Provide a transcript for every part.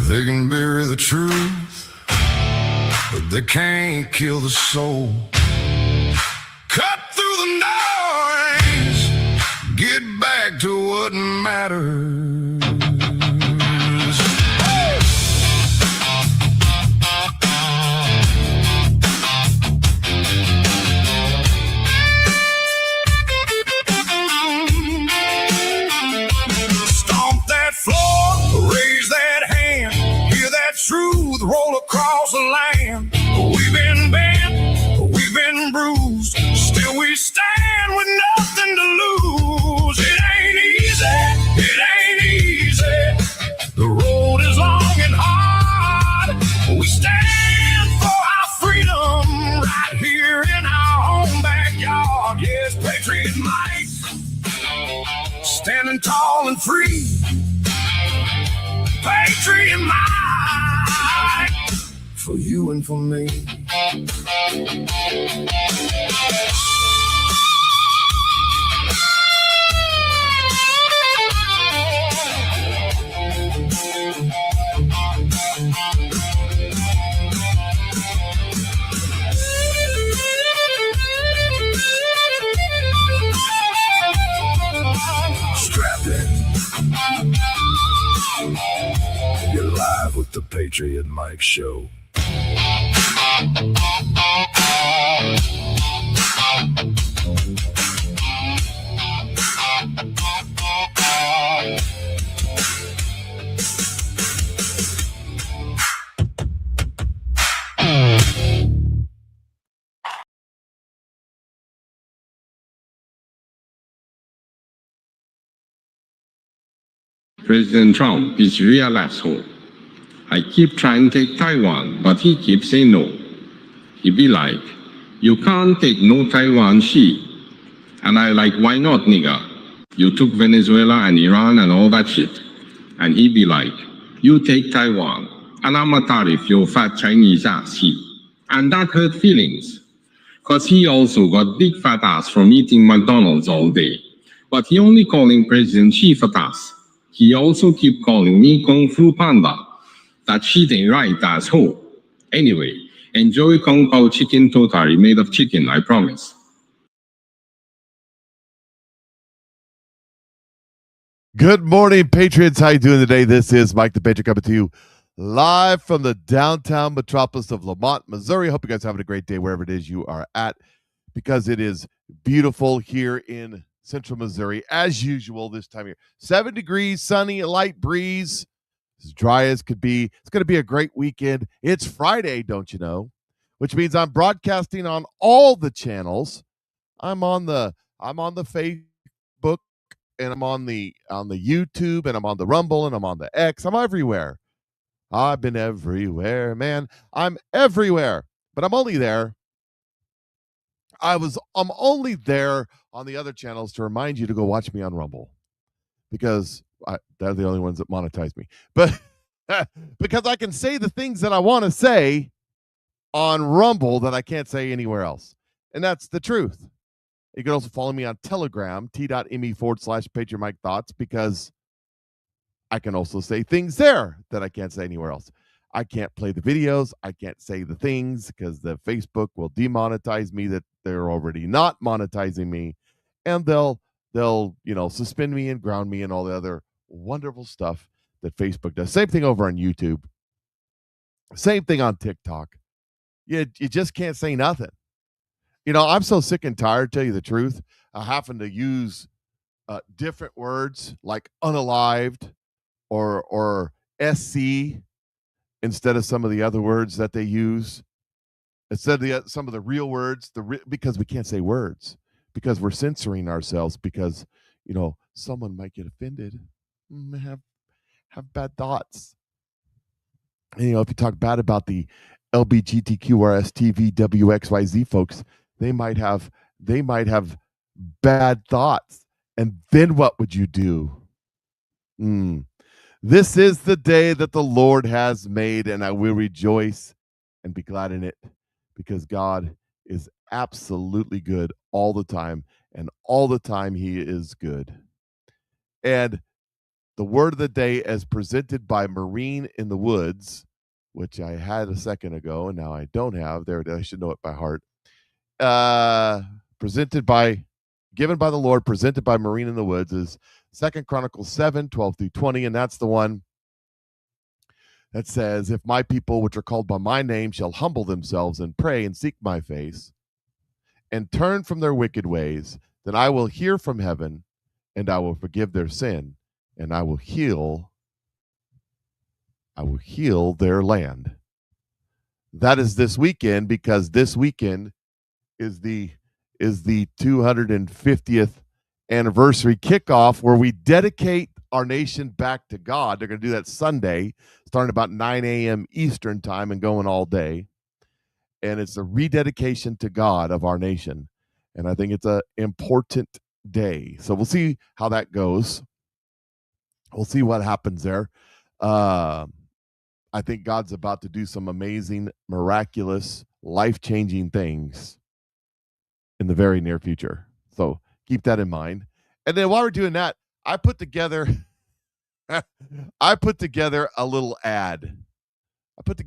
They can bury the truth, but they can't kill the soul. Cut through the noise, get back to what matters. Stomp that floor, raise that hand, hear that truth roll across the land. We've been bent, we've been bruised, still we stand with nothing to lose. It ain't easy, it ain't easy. The road is long and hard. We stand for our freedom right here in our own backyard. Yes, Patriot Mike, standing tall and free. Patriot Mike, for you and for me. Strap in. You're live with the Patriot Mike Show. President Trump is real asshole. I keep trying to take Taiwan, but he keeps saying no. He be like, you can't take no Taiwan shit. And I like, why not, nigga? You took Venezuela and Iran and all that shit. And he be like, you take Taiwan, and I'm a tariff your fat Chinese ass shit. And that hurt feelings. Cause he also got big fat ass from eating McDonald's all day. But he only calling President Xi fat ass. He also keep calling me Kung Fu Panda. That shit ain't right, asshole. Anyway, enjoy Kung Pao chicken totally made of chicken, I promise. Good morning, Patriots. How you doing today? This is Mike the Patriot coming to you live from the downtown metropolis of LaMonte, Missouri. Hope you guys are having a great day wherever it is you are at, because it is beautiful here in Central Missouri, as usual this time of year. 7 degrees, sunny, a light breeze, as dry as could be. It's going to be a great weekend. It's Friday, don't you know? Which means I'm broadcasting on all the channels. I'm on the Facebook, and I'm on the YouTube, and I'm on the Rumble, and I'm on the X. I'm everywhere. I've been everywhere, man. I'm everywhere, but I'm only there. I'm only there on the other channels to remind you to go watch me on Rumble, because they're the only ones that monetize me. But because I can say the things that I want to say on Rumble that I can't say anywhere else. And that's the truth. You can also follow me on Telegram, t.me/PatriotMike Thoughts, because I can also say things there that I can't say anywhere else. I can't play the videos. I can't say the things because the Facebook will demonetize me, that they're already not monetizing me, and they'll suspend me and ground me and all the other wonderful stuff that Facebook does. Same thing over on YouTube. Same thing on TikTok. You just can't say nothing. I'm so sick and tired, to tell you the truth, having to use different words like unalived or SC instead of some of the other words that they use. Instead of some of the real words, because we can't say words, because we're censoring ourselves, because someone might get offended, have bad thoughts. And, if you talk bad about the LBGTQRSTVWXYZ folks, they might have bad thoughts. And then what would you do? This is the day that the Lord has made, and I will rejoice and be glad in it, because God is absolutely good all the time, and all the time he is good. And the word of the day as presented by Marine in the Woods, which I had a second ago and now I don't have. There it is. I should know it by heart. Given by the Lord, presented by Marine in the Woods, is 2 Chronicles 7, 12 through 20. And that's the one that says, if my people, which are called by my name, shall humble themselves and pray and seek my face and turn from their wicked ways, then I will hear from heaven and I will forgive their sin and I will heal their land. That is this weekend, because this weekend is the 250th anniversary kickoff where we dedicate our nation back to God. They're going to do that Sunday, starting about 9 a.m. Eastern time and going all day. And it's a rededication to God of our nation. And I think it's an important day. So we'll see how that goes. We'll see what happens there. I think God's about to do some amazing, miraculous, life-changing things in the very near future. So keep that in mind. And then while we're doing that, I put together a little ad. If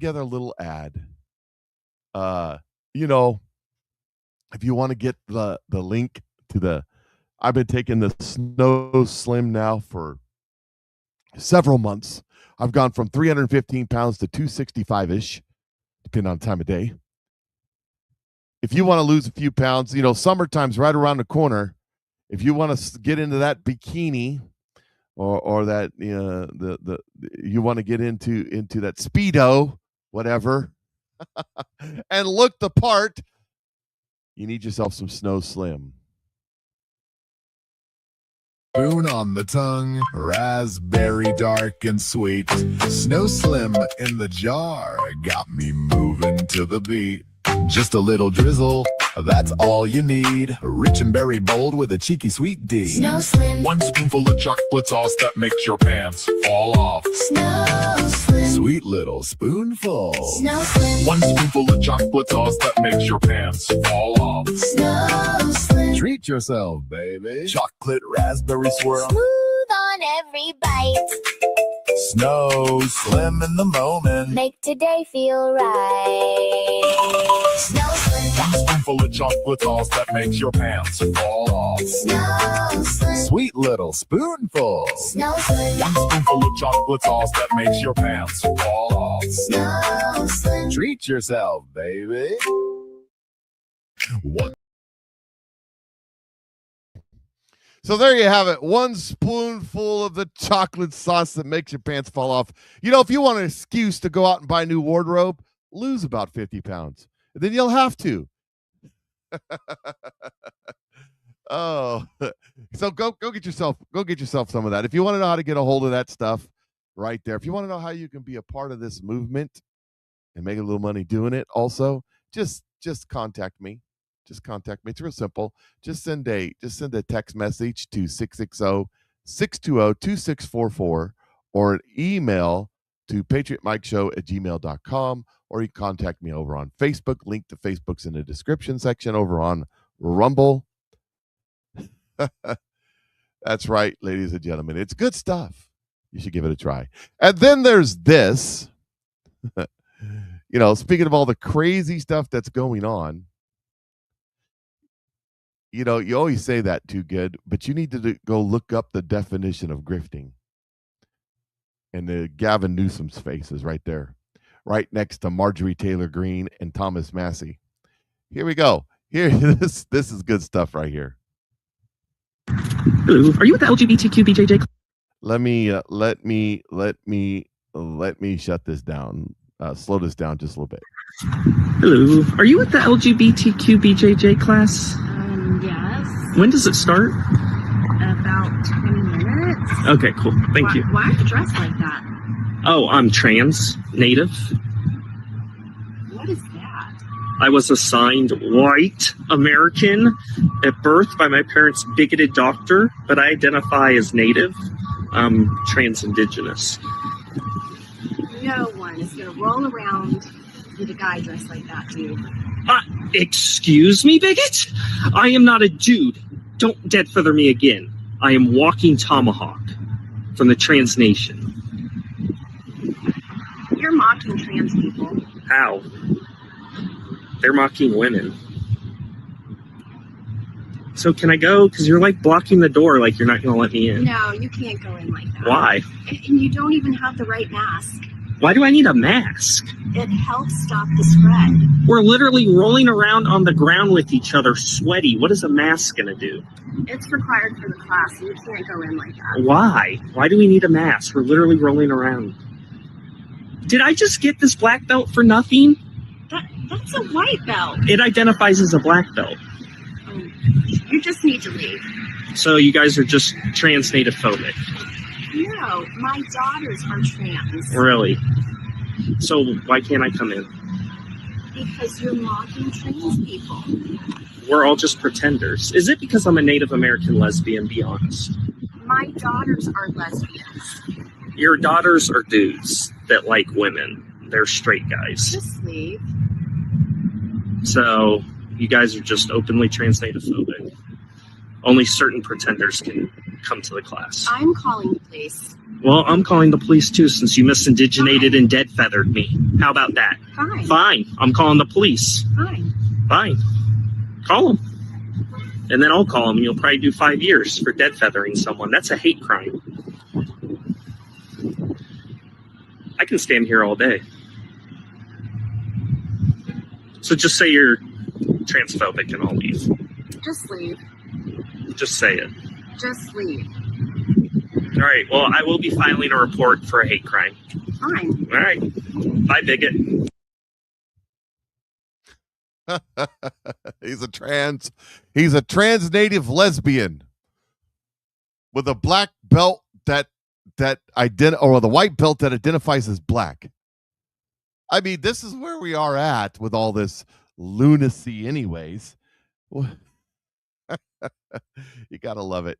you want to get the link to I've been taking the Snow Slim now for several months. I've gone from 315 pounds to 265-ish, depending on the time of day. If you want to lose a few pounds, summertime's right around the corner. If you want to get into that bikini, or that you want to get into that Speedo, whatever, and look the part, you need yourself some Snow Slim. Spoon on the tongue, raspberry dark and sweet. Snow Slim in the jar, got me moving to the beat. Just a little drizzle, that's all you need. Rich and berry bold with a cheeky sweet D. Snow Slim. 1 spoonful of chocolate sauce that makes your pants fall off. Snow Slim. Sweet little spoonful. Snow Slim. 1 spoonful of chocolate sauce that makes your pants fall off. Snow Slim. Treat yourself, baby. Chocolate raspberry swirl. Smooth on every bite. Snow Slim in the moment. Make today feel right. Snow Slim. 1 spoonful of chocolate sauce that makes your pants fall off. Snow Slim. Sweet little spoonful. Snow Slim. 1 spoonful of chocolate sauce that makes your pants fall off. Snow Slim. Treat yourself, baby. What? So there you have it. 1 spoonful of the chocolate sauce that makes your pants fall off. If you want an excuse to go out and buy a new wardrobe, lose about 50 pounds. Then you'll have to. Oh, so go get yourself some of that. If you want to know how to get a hold of that stuff, right there. If you want to know how you can be a part of this movement and make a little money doing it, also just contact me. Just contact me. It's real simple. Just send a text message to 660-620-2644 or an email to PatriotMikeShow@gmail.com, or you can contact me over on Facebook. Link to Facebook's in the description section over on Rumble. That's right, ladies and gentlemen. It's good stuff. You should give it a try. And then there's this. Speaking of all the crazy stuff that's going on, you always say that too good, but you need to go look up the definition of grifting. And Gavin Newsom's face is right there, right next to Marjorie Taylor Greene and Thomas Massey. Here we go. This is good stuff right here. Hello, are you with the LGBTQ BJJ? Let me shut this down. Slow this down just a little bit. Hello, are you with the LGBTQ BJJ class? Yes. When does it start? About 20 minutes. Okay, cool. Thank you. Why are you dressed like that? Oh, I'm trans, native. What is that? I was assigned white American at birth by my parents' bigoted doctor, but I identify as native. I'm trans indigenous. No one is going to roll around with a guy dressed like that, dude. Excuse me, bigot? I am not a dude. Don't dead feather me again. I am walking tomahawk. from the trans nation. You're mocking trans people. How? They're mocking women. So can I go? Because you're like blocking the door, like you're not going to let me in. No, you can't go in like that. Why? And you don't even have the right mask. Why do I need a mask? It helps stop the spread. We're literally rolling around on the ground with each other, sweaty. What is a mask going to do? It's required for the class, and you can't go in like that. Why? Why do we need a mask? We're literally rolling around. Did I just get this black belt for nothing? That's a white belt. It identifies as a black belt. You just need to leave. So you guys are just trans native phobic. No, my daughters are trans. Really? So why can't I come in? Because you're mocking trans people. We're all just pretenders. Is it because I'm a Native American lesbian? Be honest. My daughters are lesbians. Your daughters are dudes that like women. They're straight guys. Just leave. So you guys are just openly trans native phobic. Only certain pretenders can come to the class. I'm calling the police. Well, I'm calling the police too, since you misindiginated and dead feathered me. How about that? Fine. Fine. I'm calling the police. Fine. Fine. Call them. And then I'll call them, and you'll probably do 5 years for dead feathering someone. That's a hate crime. I can stand here all day. So just say you're transphobic and I'll leave. Just leave. Just say it. Just leave. All right. Well, I will be filing a report for a hate crime. Fine. All right. Bye, bigot. He's a trans native lesbian with a black belt or the white belt that identifies as black. I mean, this is where we are at with all this lunacy anyways. You gotta love it.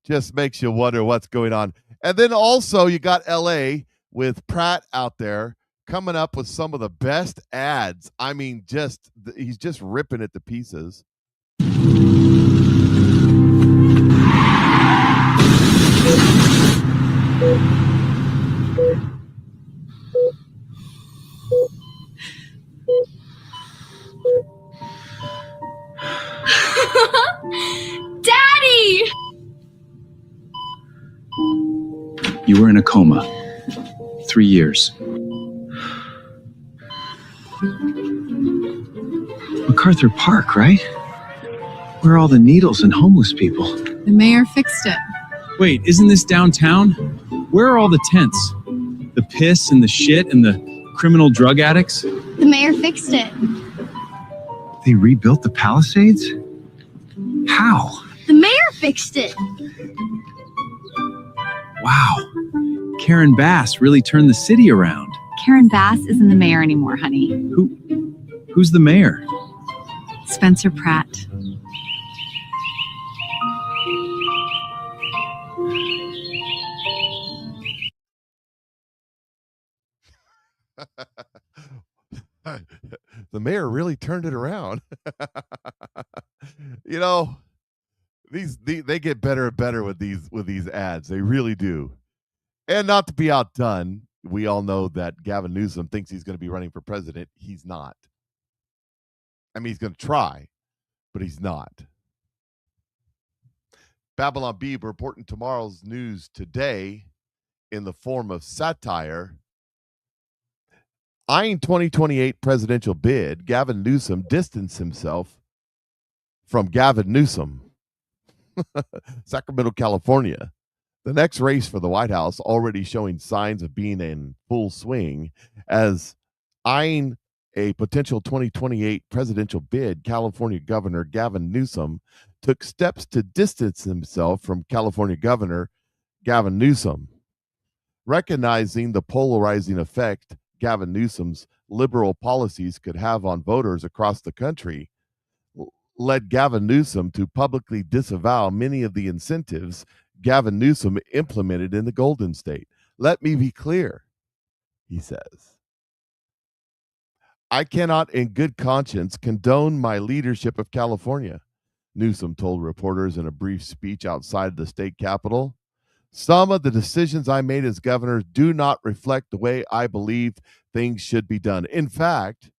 Just makes you wonder what's going on. And then also you got LA with Pratt out there coming up with some of the best ads. I mean, he's just ripping it to pieces. Daddy! You were in a coma. 3 years. MacArthur Park, right? Where are all the needles and homeless people? The mayor fixed it. Wait, isn't this downtown? Where are all the tents? The piss and the shit and the criminal drug addicts? The mayor fixed it. They rebuilt the Palisades? How? The mayor fixed it. Wow. Karen Bass really turned the city around. Karen Bass isn't the mayor anymore, honey. Who's the mayor? Spencer Pratt. The mayor really turned it around. You know, they get better and better with these ads. They really do. And not to be outdone, we all know that Gavin Newsom thinks he's going to be running for president. He's not. I mean, he's going to try, but he's not. Babylon Beeb reporting tomorrow's news today in the form of satire. Eyeing 2028 presidential bid, Gavin Newsom distanced himself from Gavin Newsom, Sacramento, California. The next race for the White House already showing signs of being in full swing as eyeing a potential 2028 presidential bid, California Governor Gavin Newsom took steps to distance himself from California Governor Gavin Newsom. Recognizing the polarizing effect Gavin Newsom's liberal policies could have on voters across the country, led Gavin Newsom to publicly disavow many of the incentives Gavin Newsom implemented in the Golden State. Let me be clear, he says. I cannot in good conscience condone my leadership of California, Newsom told reporters in a brief speech outside the state capitol. Some of the decisions I made as governor do not reflect the way I believe things should be done. In fact,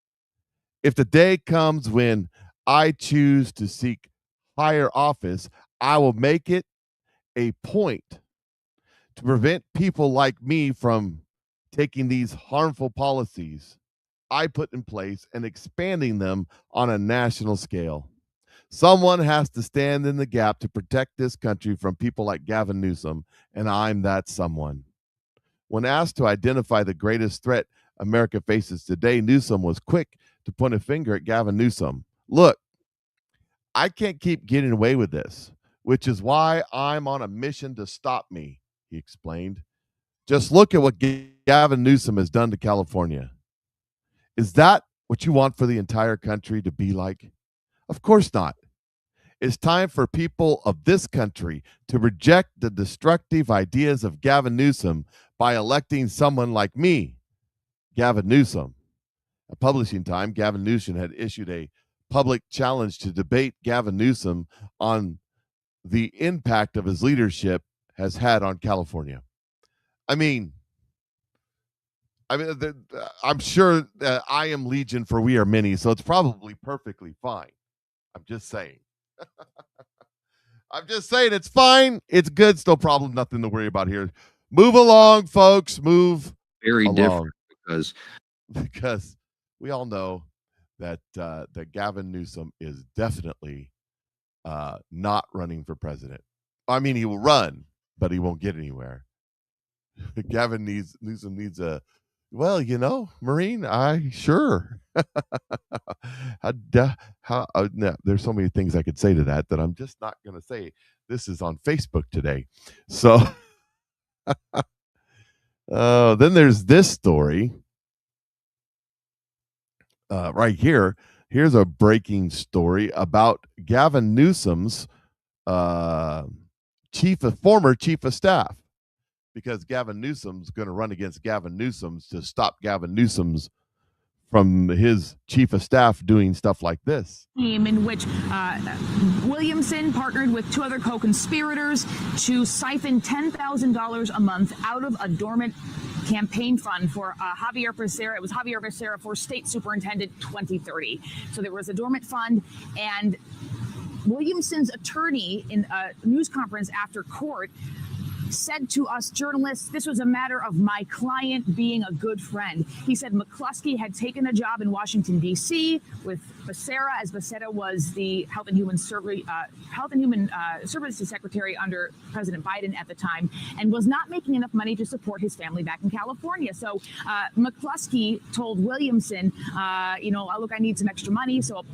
if the day comes when I choose to seek higher office, I will make it a point to prevent people like me from taking these harmful policies I put in place and expanding them on a national scale. Someone has to stand in the gap to protect this country from people like Gavin Newsom, and I'm that someone. When asked to identify the greatest threat America faces today, Newsom was quick to point a finger at Gavin Newsom. Look, I can't keep getting away with this, which is why I'm on a mission to stop me, he explained. Just look at what Gavin Newsom has done to California. Is that what you want for the entire country to be like? Of course not. It's time for people of this country to reject the destructive ideas of Gavin Newsom by electing someone like me, Gavin Newsom. At publishing time, Gavin Newsom had issued a public challenge to debate Gavin Newsom on the impact of his leadership has had on California. I'm sure I am legion for we are many, so it's probably perfectly fine. I'm just saying. I'm just saying it's fine. It's good. Still problem. Nothing to worry about here. Move along, folks. Move Very along. different Because we all know that that Gavin Newsom is definitely not running for president. I mean, he will run, but he won't get anywhere. Newsom needs a, well, Marine. Sure. No, there's so many things I could say to that I'm just not going to say. This is on Facebook today. So then there's this story right here. Here's a breaking story about Gavin Newsom's former chief of staff, because Gavin Newsom's going to run against Gavin Newsom's to stop Gavin Newsom's from his chief of staff doing stuff like this. In which Williamson partnered with two other co-conspirators to siphon $10,000 a month out of a dormant campaign fund for Javier Becerra. It was Javier Becerra for State Superintendent 2030. So there was a dormant fund, and Williamson's attorney in a news conference after court said to us journalists, this was a matter of my client being a good friend. He said McCluskey had taken a job in Washington, D.C. with Becerra, as Becerra was the Health and Human Services Secretary under President Biden at the time, and was not making enough money to support his family back in California. So McCluskey told Williamson, look, I need some extra money. So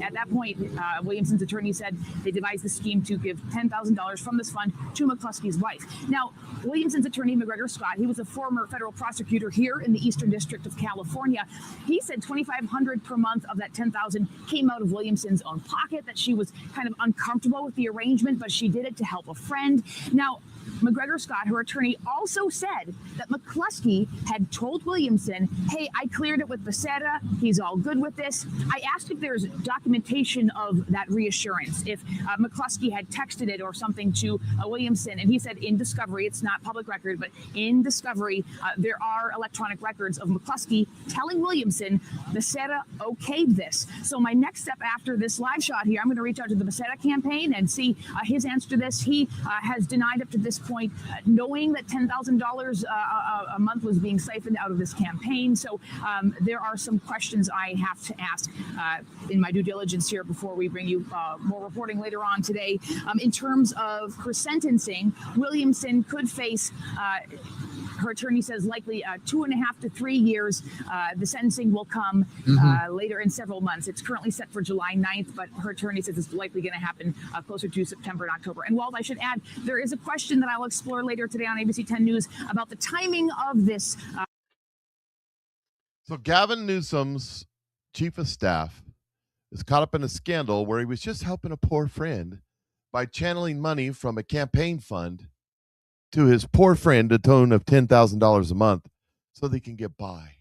at that point, Williamson's attorney said they devised the scheme to give $10,000 from this fund to McCluskey's wife. Now, Williamson's attorney, McGregor Scott, he was a former federal prosecutor here in the Eastern District of California. He said $2,500 per month of that $10,000 came out of Williamson's own pocket, that she was kind of uncomfortable with the arrangement, but she did it to help a friend. Now, McGregor Scott, her attorney, also said that McCluskey had told Williamson, hey, I cleared it with Becerra. He's all good with this. I asked if there's documentation of that reassurance, if McCluskey had texted it or something to Williamson. And he said in discovery, it's not public record, but in discovery, there are electronic records of McCluskey telling Williamson Becerra okayed this. So my next step after this live shot here, I'm going to reach out to the Becerra campaign and see his answer to this. He has denied up to this point, knowing that $10,000 a month was being siphoned out of this campaign. So there are some questions I have to ask in my due diligence here before we bring you more reporting later on today. In terms of her sentencing, Williamson could face, her attorney says, likely 2.5 to 3 years. The sentencing will come later in several months. It's currently set for July 9th, but her attorney says it's likely going to happen closer to September and October. And Walt, I should add, there is a question that I'll explore later today on ABC 10 News about the timing of this. So Gavin Newsom's chief of staff is caught up in a scandal where he was just helping a poor friend by channeling money from a campaign fund to his poor friend, a tone of $10,000 a month, so they can get by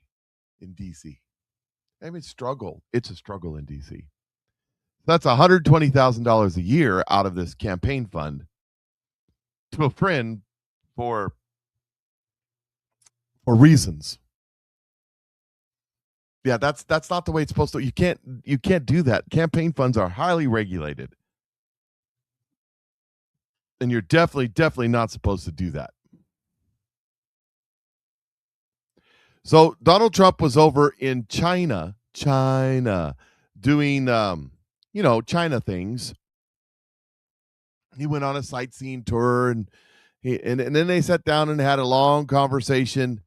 in D.C. I mean, struggle. It's a struggle in D.C. That's $120,000 a year out of this campaign fund to a friend for reasons. Yeah, that's not the way it's supposed to. You can't do that. Campaign funds are highly regulated. And you're definitely not supposed to do that. So Donald Trump was over in China doing China things. He went on a sightseeing tour and then they sat down and had a long conversation.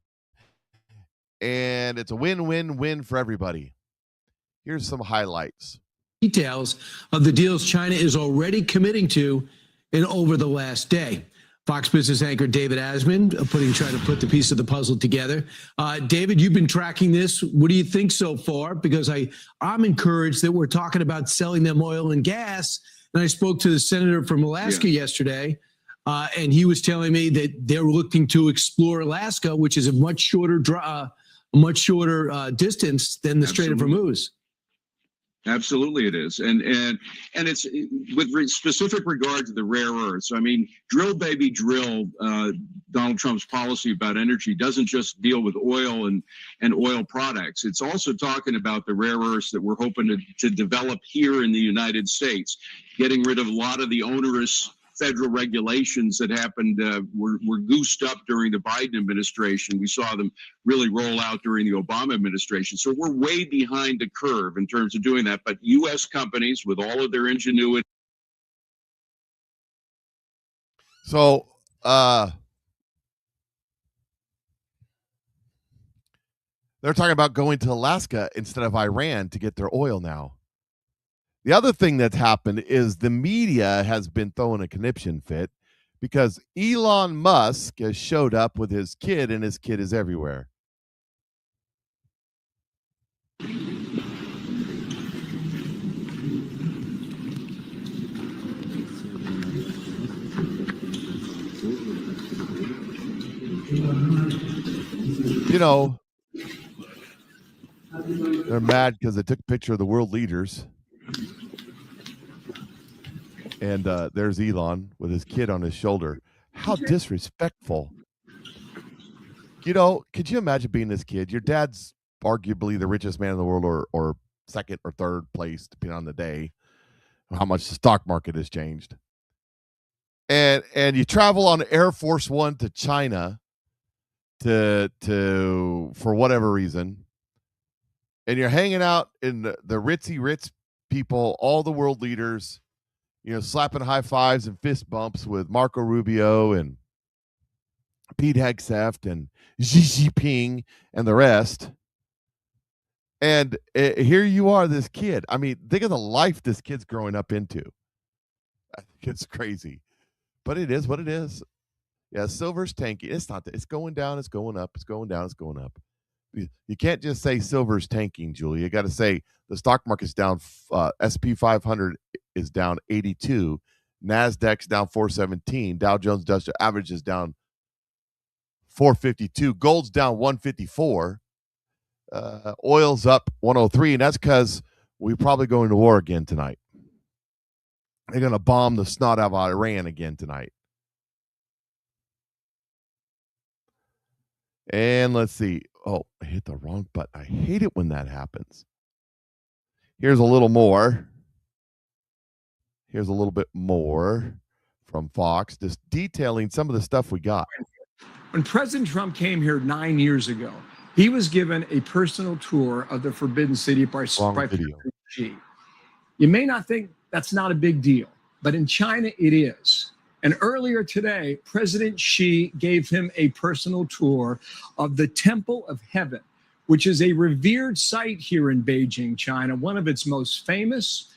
And it's a win-win-win for everybody. Here's some highlights. Details of the deals China is already committing to in over the last day. Fox Business anchor David Asman trying to put the piece of the puzzle together. David, you've been tracking this. What do you think so far? Because I'm encouraged that we're talking about selling them oil and gas. And I spoke to the senator from Alaska yesterday, and he was telling me that they're looking to explore Alaska, which is a much shorter distance than the Strait of Hormuz. Absolutely, it is, and it's with specific regard to the rare earths. I mean, drill baby drill. Donald Trump's policy about energy doesn't just deal with oil and oil products. It's also talking about the rare earths that we're hoping to develop here in the United States, getting rid of a lot of the onerous federal regulations that happened were goosed up during the Biden administration. We saw them really roll out during the Obama administration. So we're way behind the curve in terms of doing that. But U.S. companies, with all of their ingenuity. So they're talking about going to Alaska instead of Iran to get their oil now. The other thing that's happened is the media has been throwing a conniption fit because Elon Musk has showed up with his kid, and his kid is everywhere. You know, they're mad because they took a picture of the world leaders. And there's Elon with his kid on his shoulder. How disrespectful. You know, could you imagine being this kid? Your dad's arguably the richest man in the world, or second or third place, depending on the day, how much the stock market has changed. And you travel on Air Force One to China to for whatever reason. And you're hanging out in the ritzy Ritz people, all the world leaders, slapping high fives and fist bumps with Marco Rubio and Pete Hegseth and Xi Jinping and the rest. And here you are, this kid. I mean, think of the life this kid's growing up into. I think it's crazy. But it is what it is. Yeah, silver's tanking. It's not that. It's going down. It's going up. It's going down. It's going up. You can't just say silver's tanking, Julie. You got to say the stock market's down. SP 500 is down 82. NASDAQ's down 417. Dow Jones Industrial Average is down 452. Gold's down 154. Oil's up 103. And that's because we're probably going to war again tonight. They're going to bomb the snot out of Iran again tonight. And let's see. Oh, I hit the wrong button. I hate it when that happens. Here's a little more. Here's a little bit more from Fox, just detailing some of the stuff we got. When President Trump came here 9 years ago, he was given a personal tour of the Forbidden City by President Xi. You may not think that's not a big deal, but in China it is. And earlier today, President Xi gave him a personal tour of the Temple of Heaven, which is a revered site here in Beijing, China, one of its most famous.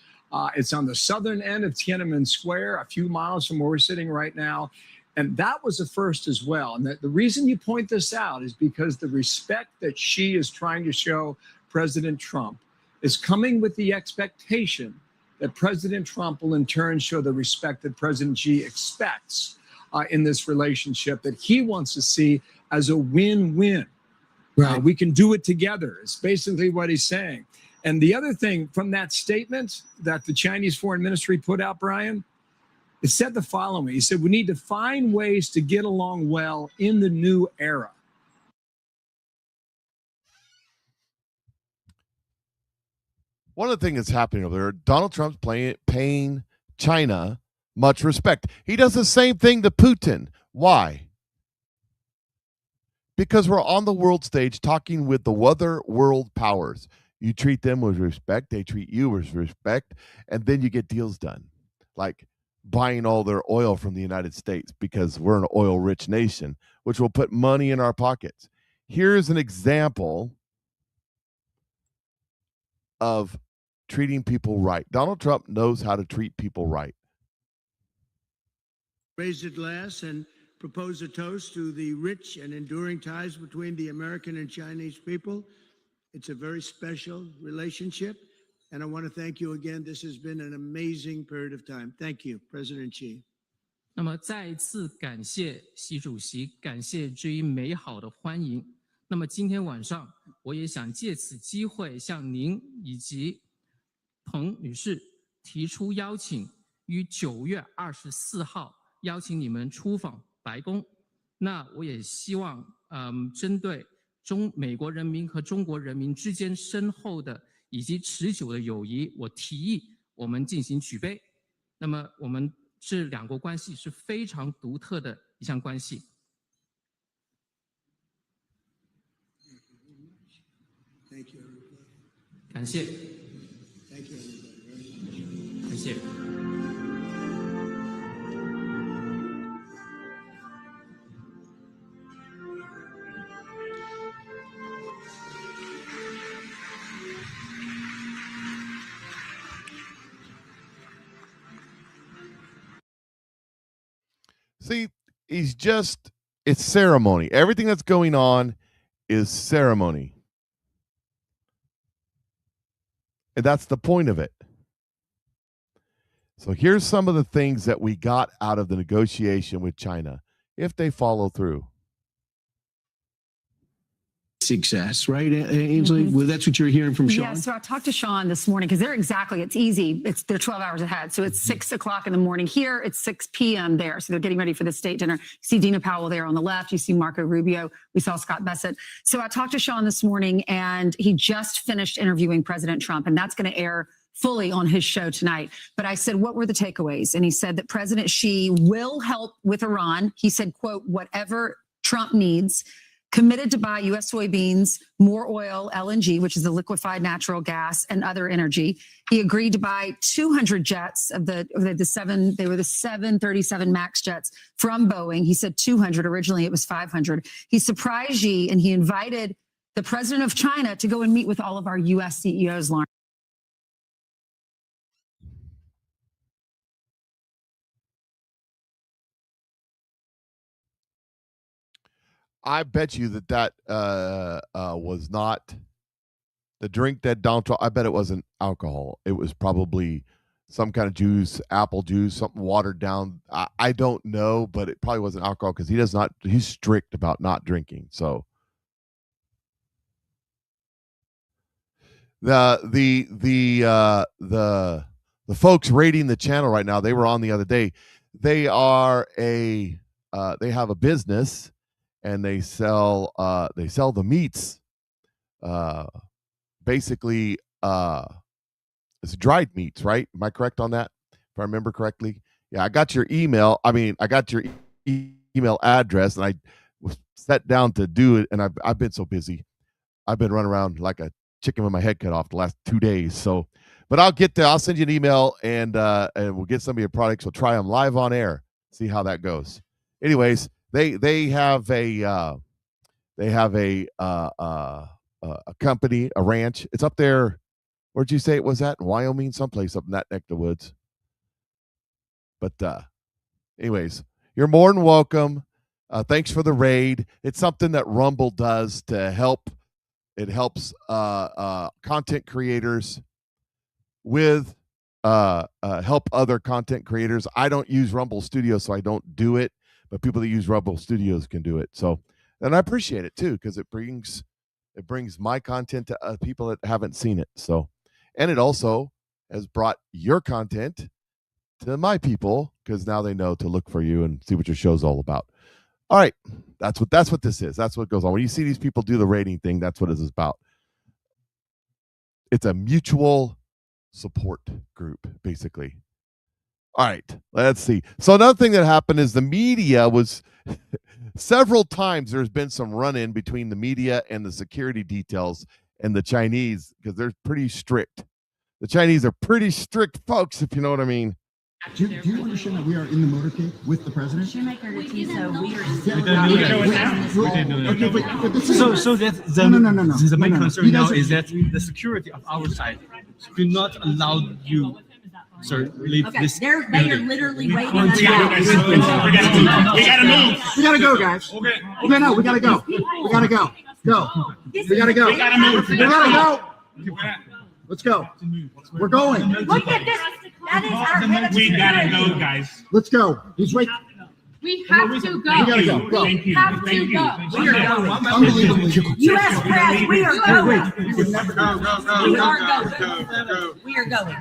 It's on the southern end of Tiananmen Square, a few miles from where we're sitting right now. And that was a first as well. And the reason you point this out is because the respect that Xi is trying to show President Trump is coming with the expectation that President Trump will in turn show the respect that President Xi expects in this relationship that he wants to see as a win-win. Right. We can do it together. It's basically what he's saying. And the other thing from that statement that the Chinese Foreign Ministry put out, Brian, It said the following. He said, we need to find ways to get along well in the new era. One of the things that's happening over there, Donald Trump's paying China much respect. He does the same thing to Putin. Why? Because we're on the world stage talking with the other world powers. You treat them with respect, they treat you with respect, and then you get deals done. Like buying all their oil from the United States because we're an oil-rich nation, which will put money in our pockets. Here's an example of treating people right. Donald Trump knows how to treat people right. Raise a glass and propose a toast to the rich and enduring ties between the American and Chinese people. It's a very special relationship, and I want to thank you again. This has been an amazing period of time. Thank you, President Xi. 那么再一次感谢习主席，感谢这一美好的欢迎。那么今天晚上，我也想借此机会向您以及彭女士提出邀请，于9月24号邀请你们出访白宫。那我也希望，针对美国人民和中国人民之间深厚的以及持久的友谊，我提议我们进行举杯。那么我们这两国关系是非常独特的一项关系。感谢。感谢。See, it's ceremony. Everything that's going on is ceremony. And that's the point of it. So here's some of the things that we got out of the negotiation with China, if they follow through. Success, right, Ainsley? Well, that's what you're hearing from Sean? Yeah, so I talked to Sean this morning because it's easy. They're 12 hours ahead. So it's 6 o'clock in the morning here. It's 6 p.m. there. So they're getting ready for the state dinner. You see Dina Powell there on the left. You see Marco Rubio. We saw Scott Bessent. So I talked to Sean this morning, and he just finished interviewing President Trump, and that's going to air fully on his show tonight. But I said, what were the takeaways? And he said that President Xi will help with Iran. He said, quote, whatever Trump needs, committed to buy U.S. soybeans, more oil, LNG, which is the liquefied natural gas, and other energy. He agreed to buy 200 jets of the 737 MAX jets from Boeing. He said 200. Originally, it was 500. He surprised Xi, and he invited the president of China to go and meet with all of our U.S. CEOs, Lauren. I bet you that was not the drink that Donald Trump. I bet it wasn't alcohol. It was probably some kind of juice, apple juice, something watered down. I don't know, but it probably wasn't alcohol because he's strict about not drinking. So the folks rating the channel right now, they were on the other day. They have a business. And they sell the meats. Basically, it's dried meats, right? Am I correct on that? If I remember correctly, yeah. I got your email. I got your email address, and I was set down to do it. And I've been so busy. I've been running around like a chicken with my head cut off the last 2 days. So, but I'll get there. I'll send you an email, and we'll get some of your products. We'll try them live on air. See how that goes. Anyways. They have a company, a ranch. It's up there. Where'd you say it was at? In Wyoming, someplace up in that neck of the woods. But anyways, you're more than welcome. Thanks for the raid. It's something that Rumble does to help. It helps content creators with help other content creators. I don't use Rumble Studio, so I don't do it. But people that use Rumble Studios can do it. So, and I appreciate it too, because it brings my content to people that haven't seen it. So, and it also has brought your content to my people, because now they know to look for you and see what your show's all about. All right, that's what this is. That's what goes on when you see these people do the rating thing. That's what it is about. It's a mutual support group, basically. All right, let's see. So another thing that happened is the media was several times there's been some run-in between the media and the security details and the Chinese, because they're pretty strict. The Chinese are pretty strict folks, if you know what I mean. Do you understand that we are in the motorcade with the president? So we are still so that the main concern now is that the security of our side do not allow you leave this. They are literally waiting. We gotta move. We gotta go, guys. Okay, no, we gotta go. We gotta go. Go. We gotta go. We gotta move. We gotta go. Let's go. We're going. Look at this. That is our head of We gotta go, guys. Let's go. He's right. We have to go. We gotta go. Go. We have to go. We are going. Unbelievable. U.S. press, we are going. Go. We are going.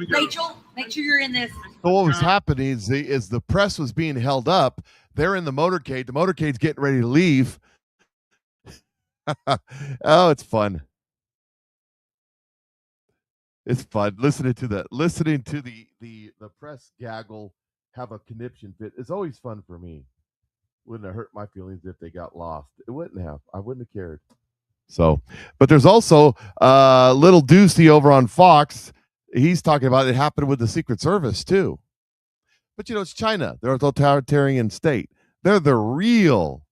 Rachel, make sure you're in this. So what was happening is the press was being held up. They're in the motorcade. The motorcade's getting ready to leave. Oh, it's fun. It's fun listening to the press gaggle have a conniption fit. It's always fun for me. Wouldn't have hurt my feelings if they got lost. It wouldn't have. I wouldn't have cared. So, but there's also little Deucey over on Fox. He's talking about it happened with the Secret Service too. But it's China. They're a totalitarian state. They're the real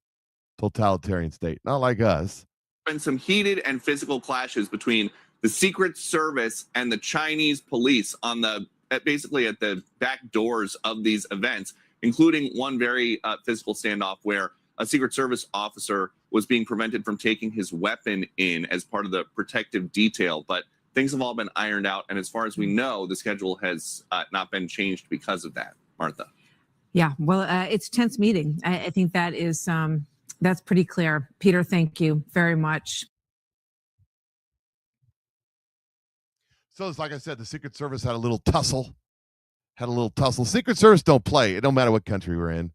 totalitarian state, not like us. Been some heated and physical clashes between the Secret Service and the Chinese police on basically at the back doors of these events, including one very physical standoff where a Secret Service officer was being prevented from taking his weapon in as part of the protective detail. But things have all been ironed out, and as far as we know, the schedule has not been changed because of that. Martha. Yeah, well, it's a tense meeting. I think that is that's pretty clear. Peter, thank you very much. So it's like I said, the Secret Service had a little tussle. Secret Service don't play. It don't matter what country we're in,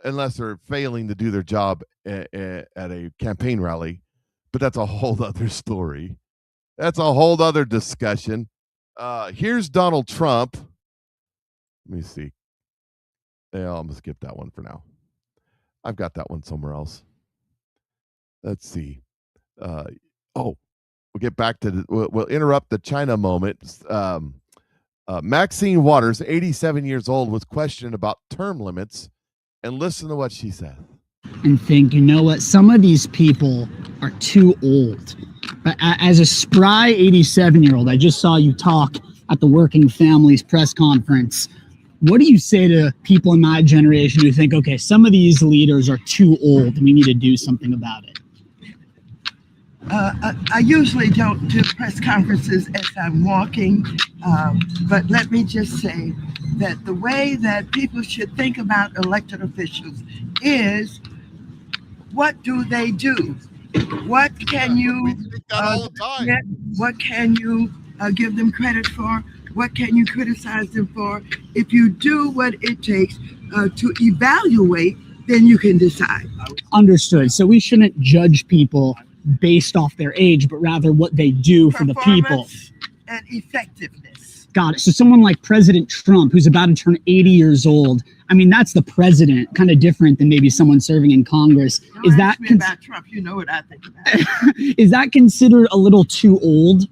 unless they're failing to do their job at a campaign rally. But that's a whole other story. That's a whole other discussion. Here's Donald Trump. Let me see. Yeah, I'm going to skip that one for now. I've got that one somewhere else. Let's see. We'll get back to we'll interrupt the China moment. Maxine Waters, 87 years old, was questioned about term limits, and listen to what she said. And think, what? Some of these people are too old. But as a spry 87-year-old, I just saw you talk at the Working Families press conference. What do you say to people in my generation who think, okay, some of these leaders are too old and we need to do something about it? I usually don't do press conferences as I'm walking, but let me just say that the way that people should think about elected officials is, what do they do? What can you what can you give them credit for? What can you criticize them for? If you do what it takes to evaluate, then you can decide. Understood. So we shouldn't judge people based off their age, but rather what they do for the people. And effectiveness. Got it. So someone like President Trump, who's about to turn 80 years old, I mean, that's the president, kind of different than maybe someone serving in Congress. Don't ask me about Trump. You know what I think about it. Is that considered a little too old,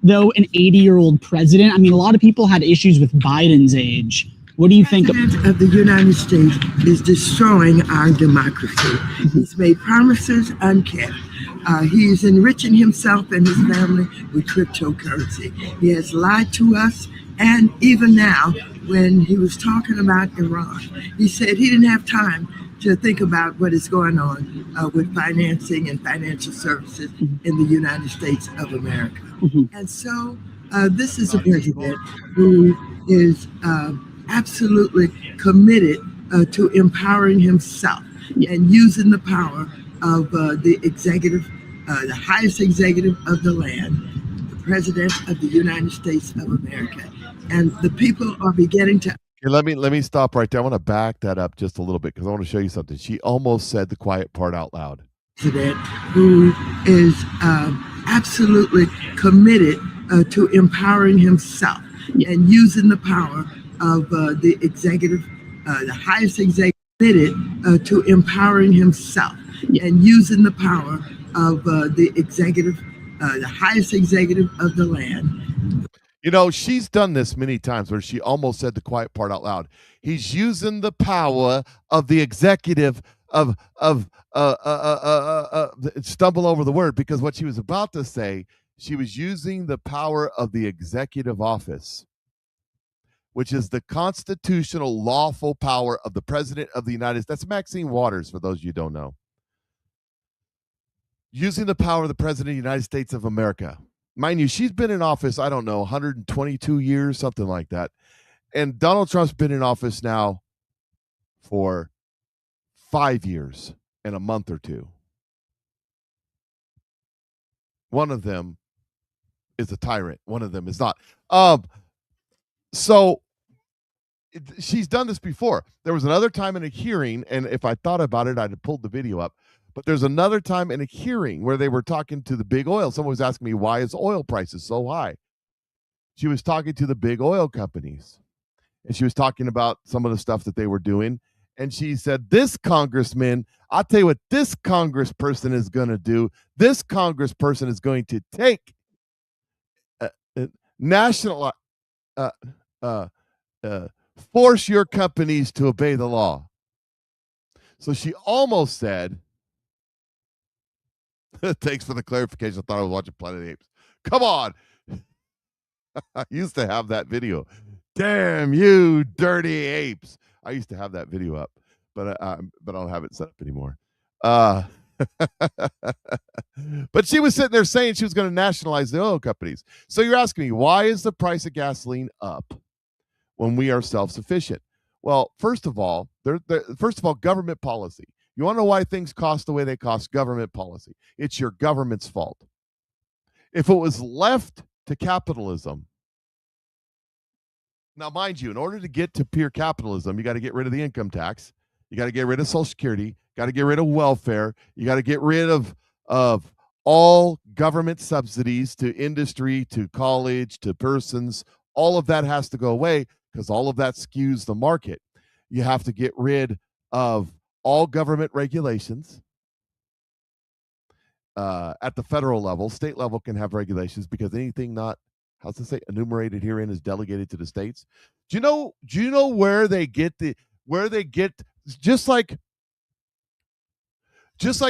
though, an 80-year-old president? I mean, a lot of people had issues with Biden's age. What do you think? The President of the United States is destroying our democracy. He's made promises unkept. He's enriching himself and his family with cryptocurrency. He has lied to us, and even now, when he was talking about Iran, he said he didn't have time to think about what is going on with financing and financial services in the United States of America. And so this is a president who is absolutely committed to empowering himself and using the power of the executive, the highest executive of the land, the President of the United States of America. And the people are beginning to. Okay, let me stop right there. I want to back that up just a little bit because I want to show you something. She almost said the quiet part out loud. Who is absolutely committed to empowering himself and using the power of the executive, the highest executive, committed to empowering himself and using the power of the executive, the highest executive of the land. You know, she's done this many times where she almost said the quiet part out loud. He's using the power of the executive stumble over the word, because what she was about to say, she was using the power of the executive office, which is the constitutional lawful power of the president of the United States. That's Maxine Waters, for those of you who don't know. Using the power of the president of the United States of America. Mind you, she's been in office, I don't know, 122 years, something like that. And Donald Trump's been in office now for 5 years and a month or two. One of them is a tyrant. One of them is not. So she's done this before. There was another time in a hearing, and if I thought about it, I'd have pulled the video up. But there's another time in a hearing where they were talking to the big oil. Someone was asking me, why is oil prices so high? She was talking to the big oil companies, and she was talking about some of the stuff that they were doing. And she said, this congressman, I'll tell you what this congressperson is going to do. This congressperson is going to take force your companies to obey the law. So she almost said, thanks for the clarification. I thought I was watching Planet of the Apes. Come on. I used to have that video. Damn you, dirty apes. I used to have that video up, but I don't have it set up anymore. But she was sitting there saying she was going to nationalize the oil companies. So you're asking me, why is the price of gasoline up when we are self-sufficient? Well, first of all, government policy. You want to know why things cost the way they cost? Government policy. It's your government's fault. If it was left to capitalism, now mind you, in order to get to pure capitalism, you got to get rid of the income tax. You got to get rid of Social Security. Got to get rid of welfare. You got to get rid of all government subsidies to industry, to college, to persons. All of that has to go away because all of that skews the market. You have to get rid of all government regulations at the federal level. State level can have regulations because anything not, how's it say, enumerated herein is delegated to the states. Do you know where they get just like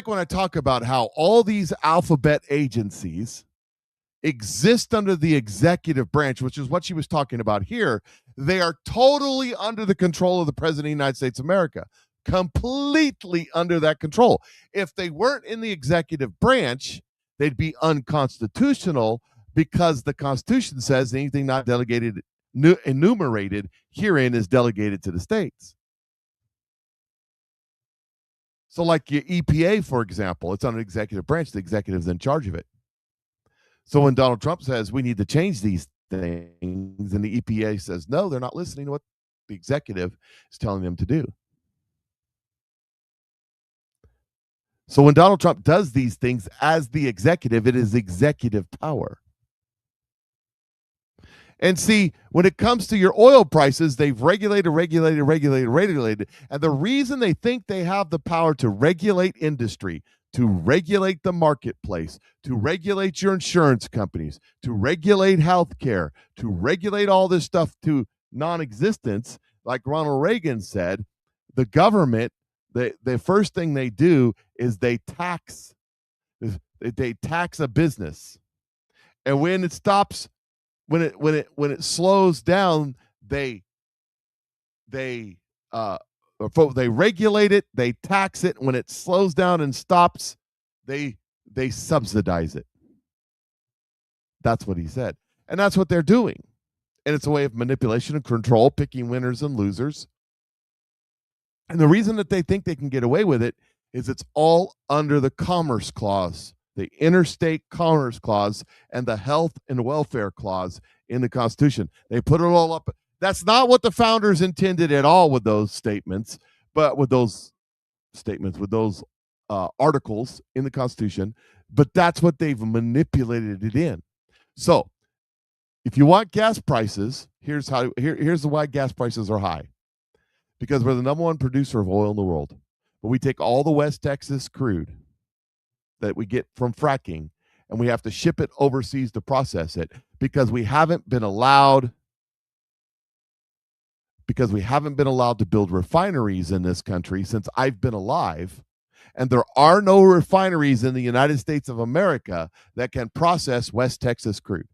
when I talk about how all these alphabet agencies exist under the executive branch, which is what she was talking about here, they are totally under the control of the president of the United States of America. Completely under that control. If they weren't in the executive branch, they'd be unconstitutional because the Constitution says anything not delegated, enumerated herein is delegated to the states. So like your EPA, for example, it's on an executive branch. The executive's in charge of it. So when Donald Trump says we need to change these things and the EPA says no, they're not listening to what the executive is telling them to do. So when Donald Trump does these things as the executive, it is executive power. And see, when it comes to your oil prices, they've regulated. And the reason they think they have the power to regulate industry, to regulate the marketplace, to regulate your insurance companies, to regulate healthcare, to regulate all this stuff to non-existence, like Ronald Reagan said, the government, the first thing they do is they tax a business, and when it stops, when it slows down, they regulate it, they tax it. When it slows down and stops, they subsidize it. That's what he said, and that's what they're doing, and it's a way of manipulation and control, picking winners and losers. And the reason that they think they can get away with it is it's all under the Commerce Clause the Interstate Commerce Clause and the Health and Welfare Clause in the Constitution. They put it all up. That's not what the founders intended at all with those statements, but with those articles in the Constitution, but that's what they've manipulated it in. So if you want gas prices, here's why gas prices are high. Because we're the number one producer of oil in the world. But we take all the West Texas crude that we get from fracking, and we have to ship it overseas to process it because we haven't been allowed to build refineries in this country since I've been alive. And there are no refineries in the United States of America that can process West Texas crude.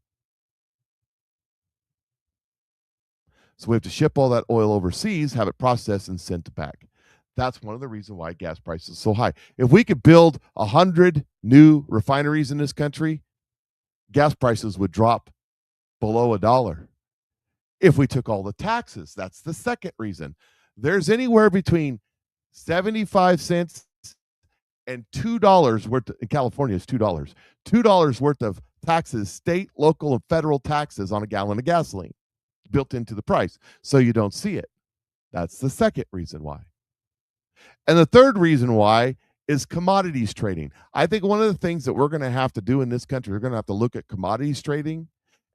So we have to ship all that oil overseas, have it processed, and sent back. That's one of the reasons why gas prices are so high. If we could build 100 new refineries in this country, gas prices would drop below $1. If we took all the taxes, that's the second reason. There's anywhere between 75 cents and $2 worth, in California it's $2 worth of taxes, state, local, and federal taxes on a gallon of gasoline built into the price. So you don't see it. That's the second reason why. And the third reason why is commodities trading. I think one of the things that we're going to have to do in this country, we're going to have to look at commodities trading,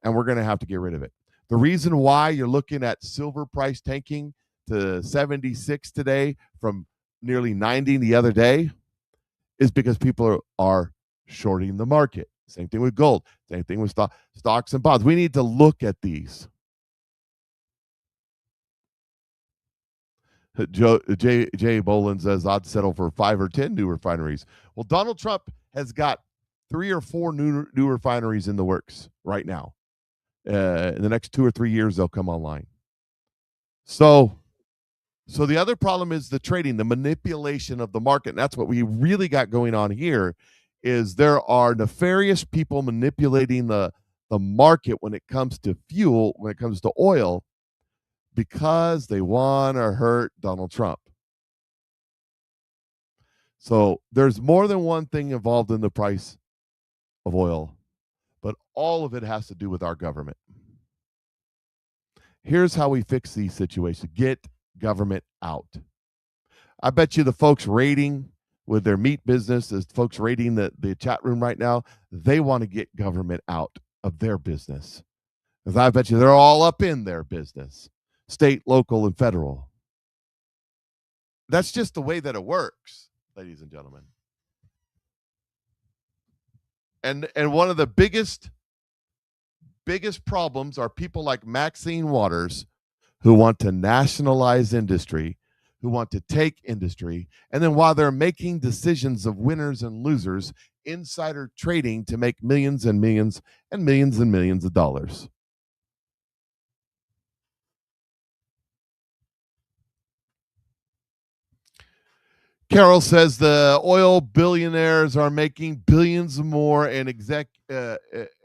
and we're going to have to get rid of it. The reason why you're looking at silver price tanking to 76 today from nearly 90 the other day is because people are shorting the market. Same thing with gold. Same thing with stocks and bonds. We need to look at these. Jay Bolin says, I'd settle for 5 or 10 new refineries. Well, Donald Trump has got 3 or 4 new refineries in the works right now. In the next 2 or 3 years, they'll come online. So the other problem is the trading, the manipulation of the market. And that's what we really got going on here is there are nefarious people manipulating the market when it comes to fuel, when it comes to oil, because they want to hurt Donald Trump. So there's more than one thing involved in the price of oil, but all of it has to do with our government. Here's how we fix these situations. Get government out. I bet you the folks raiding with their meat business, the folks raiding the chat room right now, they want to get government out of their business. Because I bet you they're all up in their business. State, local, and federal. That's just the way that it works, ladies and gentlemen. And one of the biggest problems are people like Maxine Waters who want to nationalize industry, who want to take industry, and then while they're making decisions of winners and losers, insider trading to make millions and millions and millions and millions of dollars. Carol says the oil billionaires are making billions more and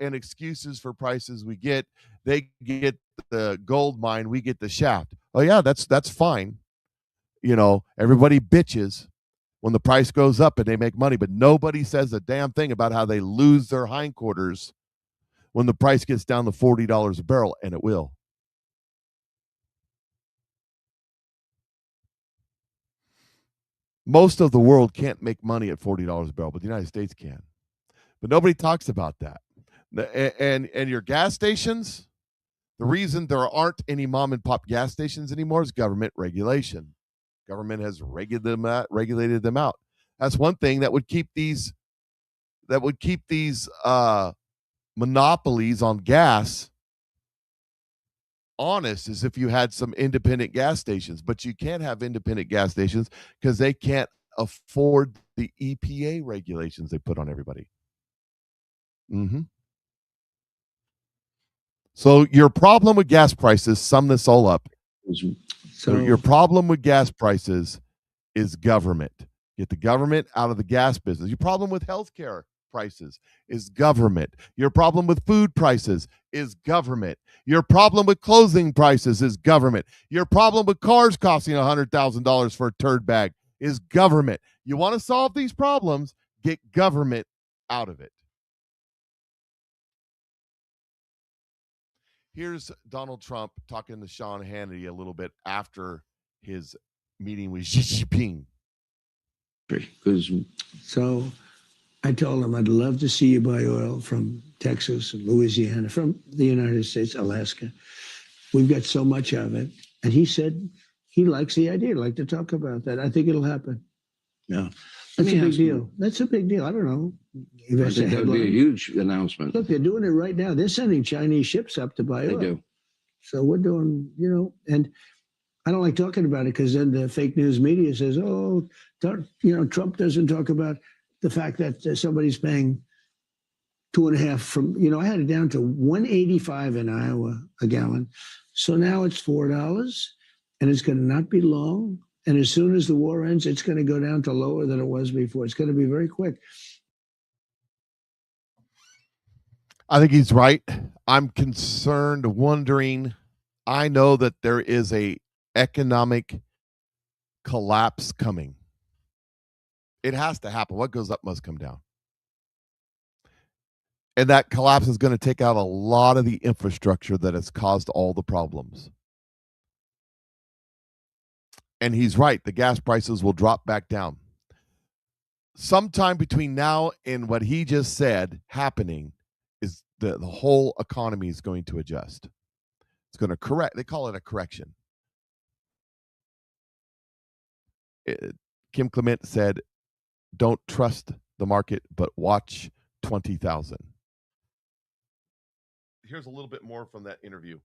excuses for prices we get. They get the gold mine, we get the shaft. Oh yeah, that's fine. You know, everybody bitches when the price goes up and they make money, but nobody says a damn thing about how they lose their hindquarters when the price gets down to $40 a barrel, and it will. Most of the world can't make money at $40 a barrel, but the United States can. But nobody talks about that. And your gas stations, the reason there aren't any mom and pop gas stations anymore is government regulation. Government has regulated them out. That's one thing that would keep these monopolies on gas honest, is if you had some independent gas stations, but you can't have independent gas stations because they can't afford the EPA regulations they put on everybody. So your problem with gas prices, sum this all up. So your problem with gas prices is government. Get the government out of the gas business. Your problem with healthcare prices is government. Your problem with food prices is government. Your problem with clothing prices is government. Your problem with cars costing $100,000 for a turd bag is government. You want to solve these problems, get government out of it. Here's Donald Trump talking to Sean Hannity a little bit after his meeting with Xi Jinping. So I told him I'd love to see you buy oil from Texas and Louisiana, from the United States, Alaska. We've got so much of it. And he said he likes the idea. He'd like to talk about that. I think it'll happen. Yeah. That's a big deal. That's a big deal. I don't know. I think that would be a huge announcement. Look, they're doing it right now. They're sending Chinese ships up to buy oil. They do. So we're doing, and I don't like talking about it because then the fake news media says, Trump doesn't talk about the fact that somebody's paying 2.5 from, I had it down to $1.85 in Iowa a gallon. So now it's $4 and it's going to not be long. And as soon as the war ends, it's going to go down to lower than it was before. It's going to be very quick. I think he's right. I'm concerned, wondering. I know that there is a economic collapse coming. It has to happen. What goes up must come down. And that collapse is going to take out a lot of the infrastructure that has caused all the problems. And he's right. The gas prices will drop back down. Sometime between now and what he just said happening is the whole economy is going to adjust. It's going to correct. They call it a correction. Kim Clement said, don't trust the market, but watch 20,000. Here's a little bit more from that interview.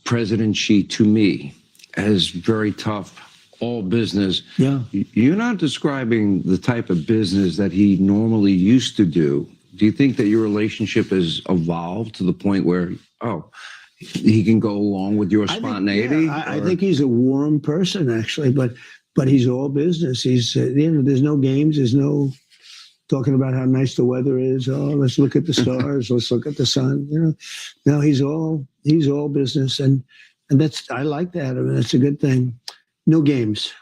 President Xi, to me, as very tough, all business. Yeah. You're not describing the type of business that he normally used to do. Do you think that your relationship has evolved to the point where, he can go along with your spontaneity? I think he's a warm person, actually, but he's all business. He's, there's no games. There's no talking about how nice the weather is. Oh, let's look at the stars. Let's look at the sun. No, he's all business. And that's, I like that. I mean, that's a good thing. No games.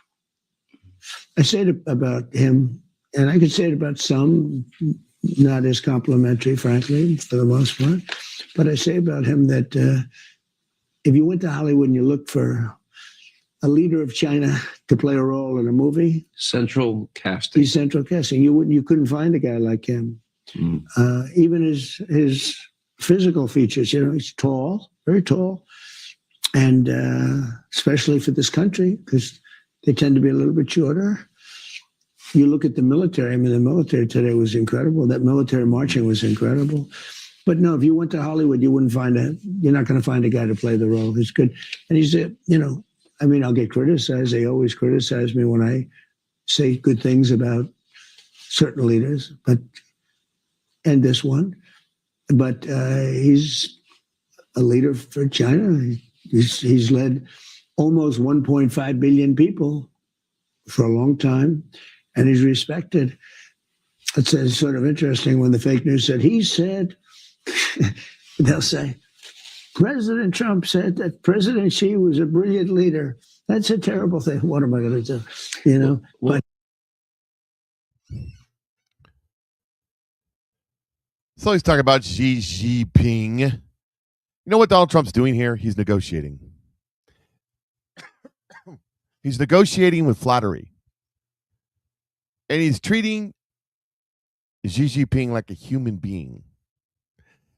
I say it about him, and I could say it about some, not as complimentary, frankly, for the most part. But I say about him that if you went to Hollywood and you looked for a leader of China to play a role in a movie, central casting. He's central casting. You couldn't find a guy like him. Even his physical features. He's tall, very tall, and especially for this country because they tend to be a little bit shorter. You look at the military. I mean, the military today was incredible. That military marching was incredible. But no, if you went to Hollywood, you're not going to find a guy to play the role. He's good. And he's, I'll get criticized. They always criticize me when I say good things about certain leaders, and this one. But he's a leader for China. He's led almost 1.5 billion people for a long time, and he's respected. It's sort of interesting when the fake news said, he said, they'll say, President Trump said that President Xi was a brilliant leader. That's a terrible thing. What am I going to do? But so he's talking about Xi Jinping. You know what Donald Trump's doing here? He's negotiating. He's negotiating with flattery. And he's treating Xi Jinping like a human being.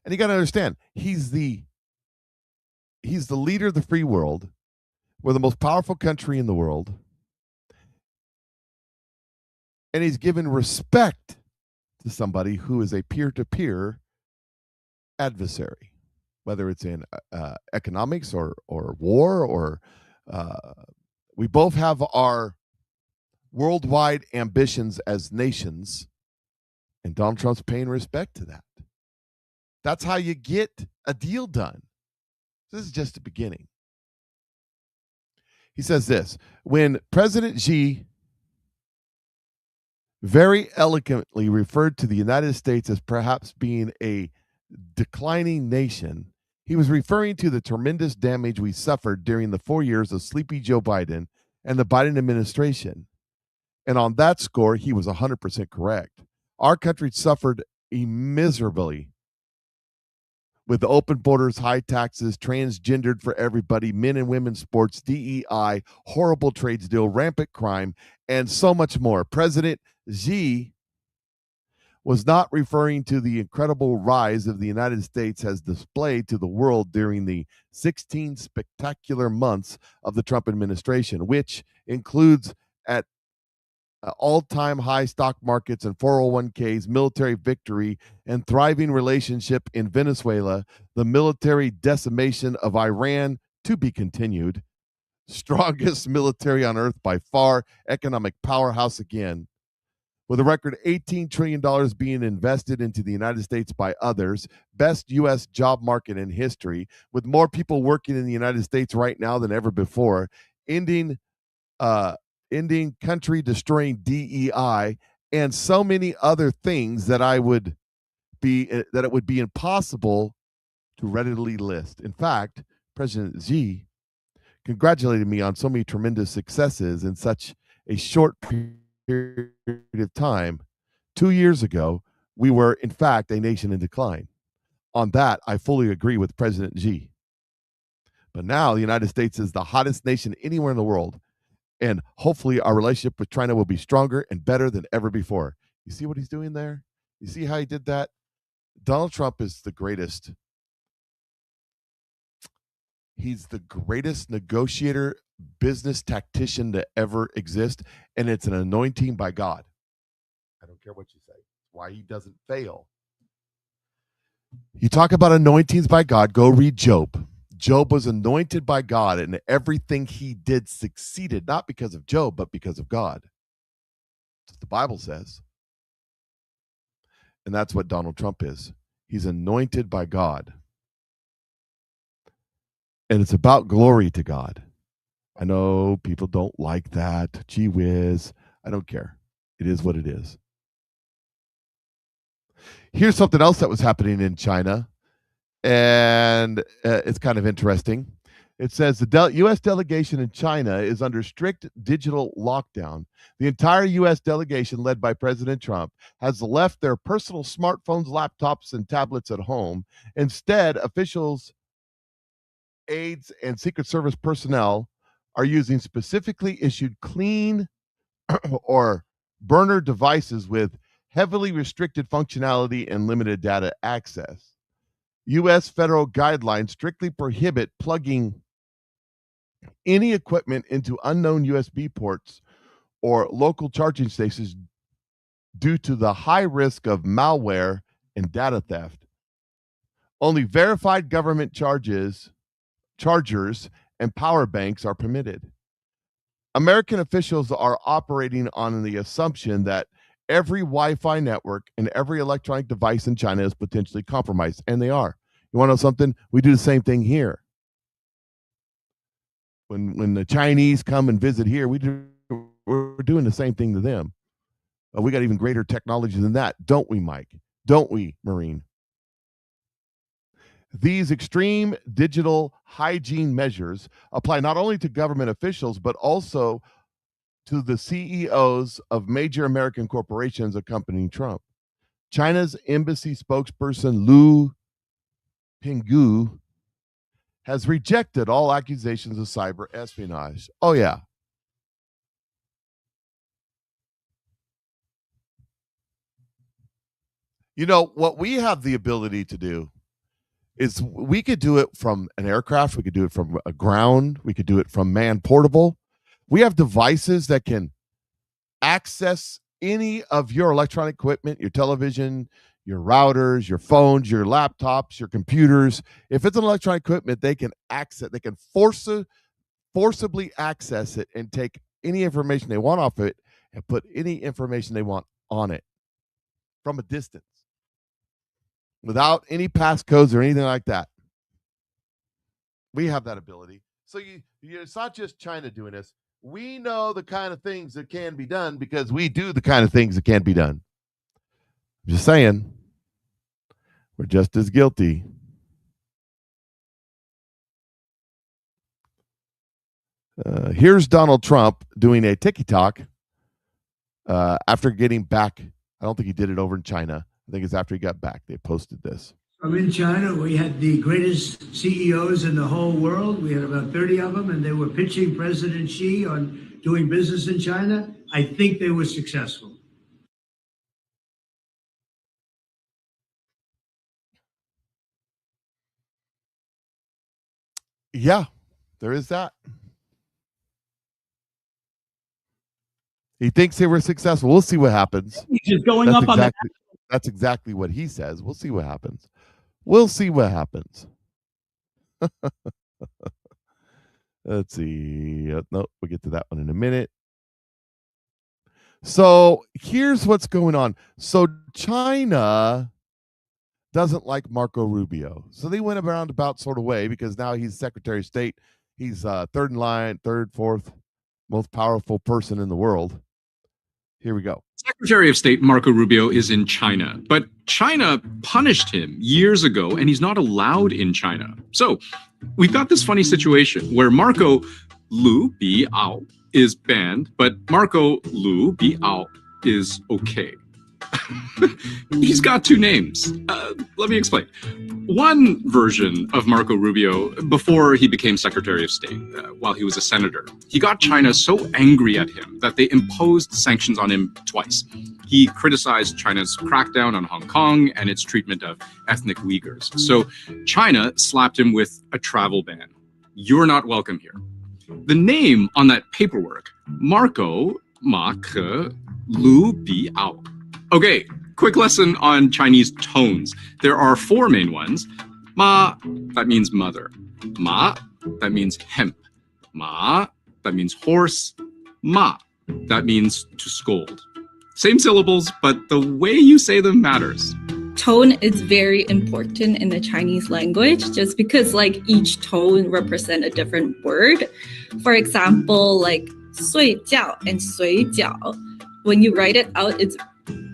And you got to understand, he's the leader of the free world. We're the most powerful country in the world. And he's given respect to somebody who is a peer-to-peer adversary, whether it's in economics or war or we both have our worldwide ambitions as nations, and Donald Trump's paying respect to that. That's how you get a deal done. This is just the beginning. He says this, when President Xi very eloquently referred to the United States as perhaps being a declining nation, He was referring to the tremendous damage we suffered during the 4 years of sleepy Joe Biden and the Biden administration. And on that score, he was 100% correct. Our country suffered immeasurably with the open borders, high taxes, transgendered for everybody, men and women's sports, DEI, horrible trades deal, rampant crime, and so much more. President Xi was not referring to the incredible rise of the United States has displayed to the world during the 16 spectacular months of the Trump administration, which includes at all-time high stock markets and 401ks, military victory, and thriving relationship in Venezuela, the military decimation of Iran to be continued, strongest military on earth by far, economic powerhouse again, with a record $18 trillion being invested into the United States by others, best U.S. job market in history, with more people working in the United States right now than ever before, ending country destroying DEI, and so many other things that it would be impossible to readily list. In fact, President Xi congratulated me on so many tremendous successes in such a short period of time. 2 years ago, we were in fact a nation in decline. On that, I fully agree with President Xi. But now the United States is the hottest nation anywhere in the world. And hopefully our relationship with China will be stronger and better than ever before. You see what he's doing there? You see how he did that? Donald Trump is the greatest. He's the greatest negotiator, business tactician to ever exist. And it's an anointing by God. I don't care what you say. It's why he doesn't fail. You talk about anointings by God, go read Job. Job was anointed by God, and everything he did succeeded, not because of Job, but because of God. That's what the Bible says. And that's what Donald Trump is. He's anointed by God. And it's about glory to God. I know people don't like that. Gee whiz. I don't care. It is what it is. Here's something else that was happening in China. And it's kind of interesting. It says the U.S. delegation in China is under strict digital lockdown. The entire U.S. delegation, led by President Trump, has left their personal smartphones, laptops, and tablets at home. Instead, officials, aides, and Secret Service personnel are using specifically issued clean or burner devices with heavily restricted functionality and limited data access. U.S. federal guidelines strictly prohibit plugging any equipment into unknown USB ports or local charging stations due to the high risk of malware and data theft. Only verified government chargers, and power banks are permitted. American officials are operating on the assumption that every Wi-Fi network and every electronic device in China is potentially compromised, and they are. You want to know something? We do the same thing here. When the Chinese come and visit here, we're doing the same thing to them. But we got even greater technology than that, don't we, Mike? Don't we, Marine? These extreme digital hygiene measures apply not only to government officials, but also to the CEOs of major American corporations accompanying Trump. China's embassy spokesperson Lu Pinggu has rejected all accusations of cyber espionage. Oh, yeah. You know, what we have the ability to do is we could do it from an aircraft. We could do it from a ground. We could do it from man portable. We have devices that can access any of your electronic equipment, your television, your routers, your phones, your laptops, your computers. If it's an electronic equipment, they can access, they can forcibly access it and take any information they want off it and put any information they want on it from a distance without any passcodes or anything like that. We have that ability. So it's not just China doing this. We know the kind of things that can be done because we do the kind of things that can't be done. I'm just saying, we're just as guilty. Here's Donald Trump doing a TikTok after getting back. I don't think he did it over in China. I think it's after he got back. They posted this. I'm in China. We had the greatest CEOs in the whole world. We had about 30 of them, and they were pitching President Xi on doing business in China. I think they were successful. Yeah, there is that. He thinks they were successful. We'll see what happens. He's just going up on the. That's exactly what he says. We'll see what happens. We'll see what happens. Let's see. No, we'll get to that one in a minute. So here's what's going on. So China doesn't like Marco Rubio. So they went around about sort of way because now he's Secretary of State. He's third in line, fourth most powerful person in the world. Here we go. Secretary of State Marco Rubio is in China, but China punished him years ago, and he's not allowed in China. So we've got this funny situation where Marco Lu Biao is banned, but Marco Lu Biao is okay. He's got two names. Let me explain. One version of Marco Rubio, before he became Secretary of State, while he was a senator, he got China so angry at him that they imposed sanctions on him twice. He criticized China's crackdown on Hong Kong and its treatment of ethnic Uyghurs. So China slapped him with a travel ban. You're not welcome here. The name on that paperwork, Marco Ma Ke Lu Biao. Okay, quick lesson on Chinese tones. There are four main ones. Ma, that means mother. Ma, that means hemp. Ma, that means horse. Ma, that means to scold. Same syllables, but the way you say them matters. Tone is very important in the Chinese language just because like each tone represents a different word. For example, like 睡觉 and 水饺. When you write it out, it's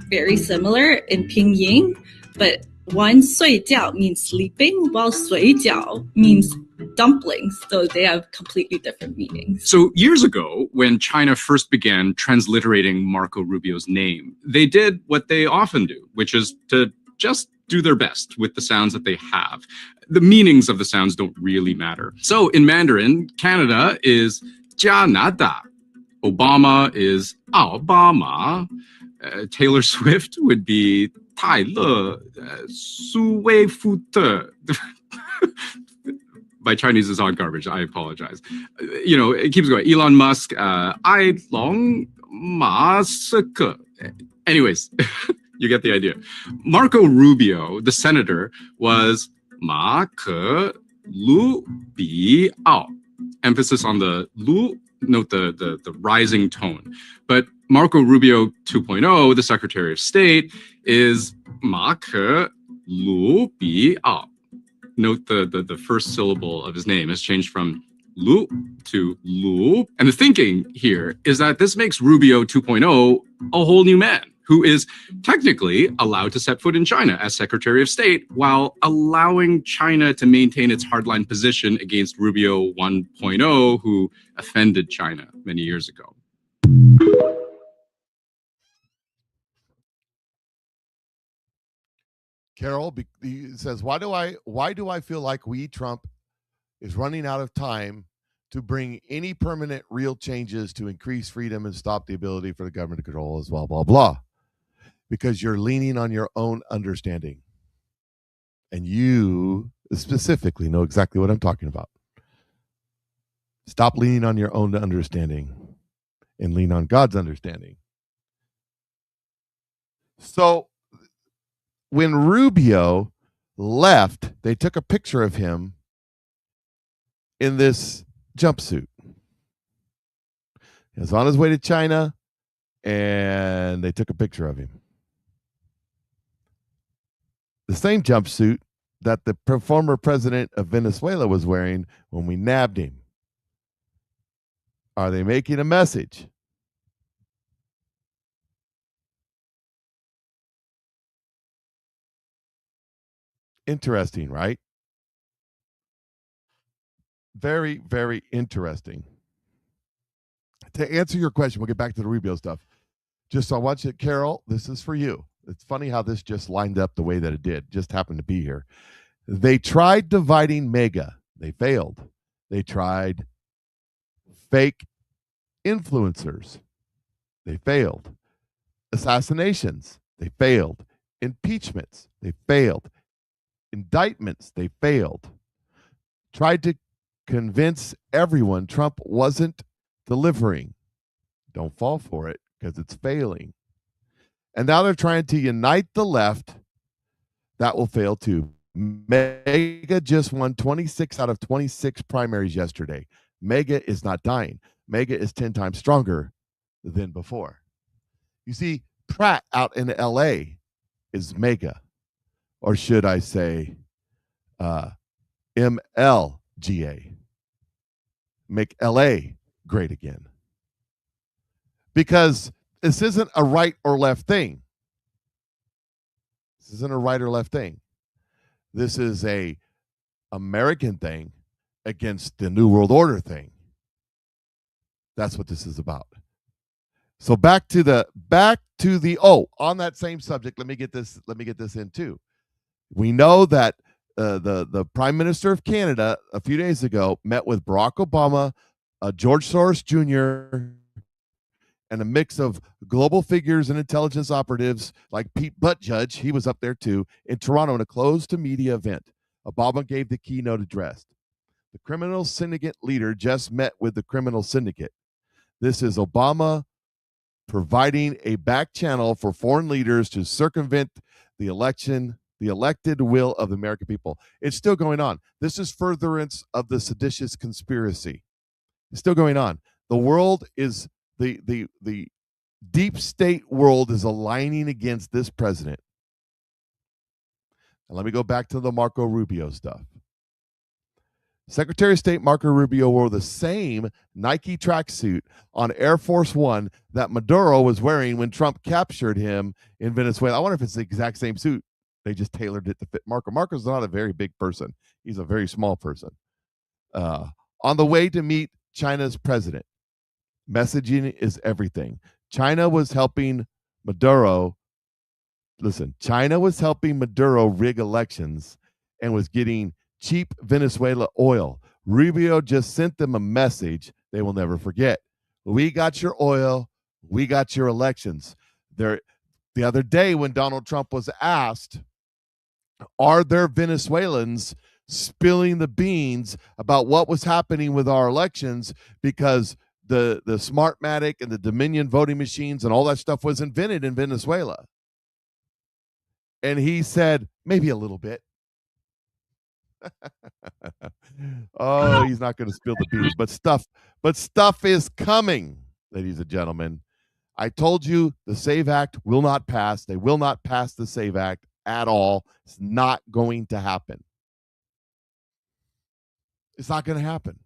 very similar in pinyin, but one 睡觉 means sleeping, while 水饺 means dumplings, so they have completely different meanings. So years ago, when China first began transliterating Marco Rubio's name, they did what they often do, which is to just do their best with the sounds that they have. The meanings of the sounds don't really matter. So in Mandarin, Canada is Canada. Obama is Obama. Taylor Swift would be 泰勒苏威夫特. My Chinese is on garbage. I apologize. You know, it keeps going. Elon Musk, Elon Musk. Anyways, you get the idea. Marco Rubio, the senator, was Ma Ke Lu Biao. Emphasis on the Lu. Note the rising tone. But Marco Rubio 2.0, the Secretary of State, is Ma Ke Lu Biao. Note the first syllable of his name has changed from Lu to Lu. And the thinking here is that this makes Rubio 2.0 a whole new man who is technically allowed to set foot in China as Secretary of State while allowing China to maintain its hardline position against Rubio 1.0, who offended China many years ago. Carol, he says, why do I feel like Trump is running out of time to bring any permanent real changes to increase freedom and stop the ability for the government to control us, blah, blah, blah. Because you're leaning on your own understanding. And you specifically know exactly what I'm talking about. Stop leaning on your own understanding and lean on God's understanding. So when Rubio left, they took a picture of him in this jumpsuit. He was on his way to China, and they took a picture of him. The same jumpsuit that the former president of Venezuela was wearing when we nabbed him. Are they making a message? Interesting, right? Very, very interesting. to answer your question, we'll get back to the Rubio stuff. Just so I want you, Carol, this is for you. It's funny how this just lined up the way that it did. Just happened to be here. They tried dividing MAGA. They failed. They tried fake influencers. They failed. Assassinations. They failed. Impeachments. They failed. Indictments. They failed. Tried to convince everyone Trump wasn't delivering. Don't fall for it because it's failing. And now they're trying to unite the left. That will fail too. MAGA just won 26 out of 26 primaries yesterday. MAGA is not dying. MAGA is 10 times stronger than before. You see, Pratt out in LA is MAGA, or should I say MLGA. Make LA great again. Because this isn't a right or left thing. This isn't a right or left thing. This is a American thing against the New World Order thing. That's what this is about. So back to the on that same subject, let me get this in too. We know that the Prime Minister of Canada a few days ago met with Barack Obama, George Soros Jr., and a mix of global figures and intelligence operatives like Pete Buttigieg. He was up there too in Toronto in a closed-to-media event. Obama gave the keynote address. The criminal syndicate leader just met with the criminal syndicate. This is Obama providing a back channel for foreign leaders to circumvent the elected will of the American people. It's still going on. This is furtherance of the seditious conspiracy. It's still going on. The world is the deep state world is aligning against this president. And let me go back to the Marco Rubio stuff. Secretary of State Marco Rubio wore the same Nike tracksuit on Air Force One that Maduro was wearing when Trump captured him in Venezuela. I wonder if it's the exact same suit. They just tailored it to fit Marco. Marco's not a very big person. He's a very small person. On the way to meet China's president. Messaging is everything. China was helping Maduro. Listen, China was helping Maduro rig elections and was getting cheap Venezuela oil. Rubio just sent them a message they will never forget. We got your oil. We got your elections. The other day when Donald Trump was asked, are there Venezuelans spilling the beans about what was happening with our elections because the Smartmatic and the Dominion voting machines and all that stuff was invented in Venezuela? And he said, maybe a little bit. Oh, he's not going to spill the beans, but stuff is coming, ladies and gentlemen. I told you the SAVE Act will not pass. They will not pass the SAVE Act at all. It's not going to happen. It's not going to happen.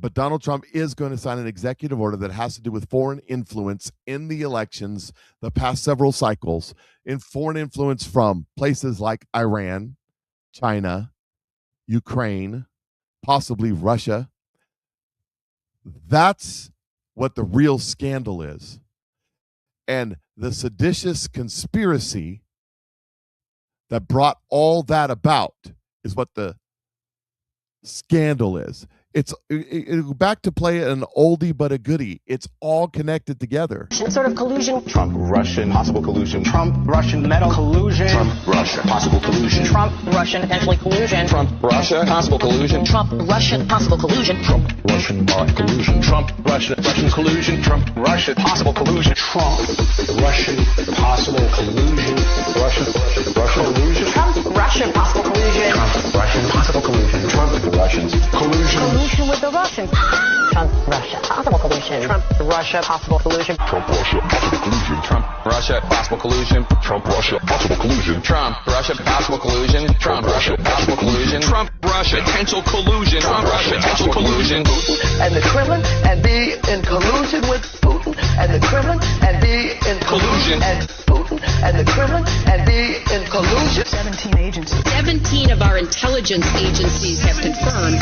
But Donald Trump is going to sign an executive order that has to do with foreign influence in the elections, the past several cycles, in foreign influence from places like Iran, China, Ukraine, possibly Russia. That's what the real scandal is. And the seditious conspiracy that brought all that about is what the scandal is. It's back to play an oldie but a goodie. It's all connected together. Some sort of collusion. Trump, Russian, possible collusion. Trump, Russian, metal collusion. Trump, Russia, possible collusion. Trump, Russian, potentially collusion. Trump, Russia, possible collusion. Trump, Russian, possible collusion. Trump, Russian, bot collusion. Trump, Russian collusion. Trump, Russia, possible collusion. Trump, Russian, possible collusion. Russian collusion. Trump, Russian, possible collusion. Trump, Russian, possible collusion. Trump, Russians, collusion. Collusion with the Russians. Trump, Russia, possible collusion. Trump, Russia, possible collusion. Trump, Russia, possible collusion. Trump, Russia, possible collusion. Trump, Russia, possible collusion. Trump, Russia, possible collusion. Trump, Russia, possible collusion. Trump, Russia, potential collusion. Trump, Russia, potential collusion. And the Kremlin and be in collusion with Putin. And the Kremlin and be in collusion. And Putin and the Kremlin and be in collusion. 17 agencies. 17 of our intelligence agencies have confirmed.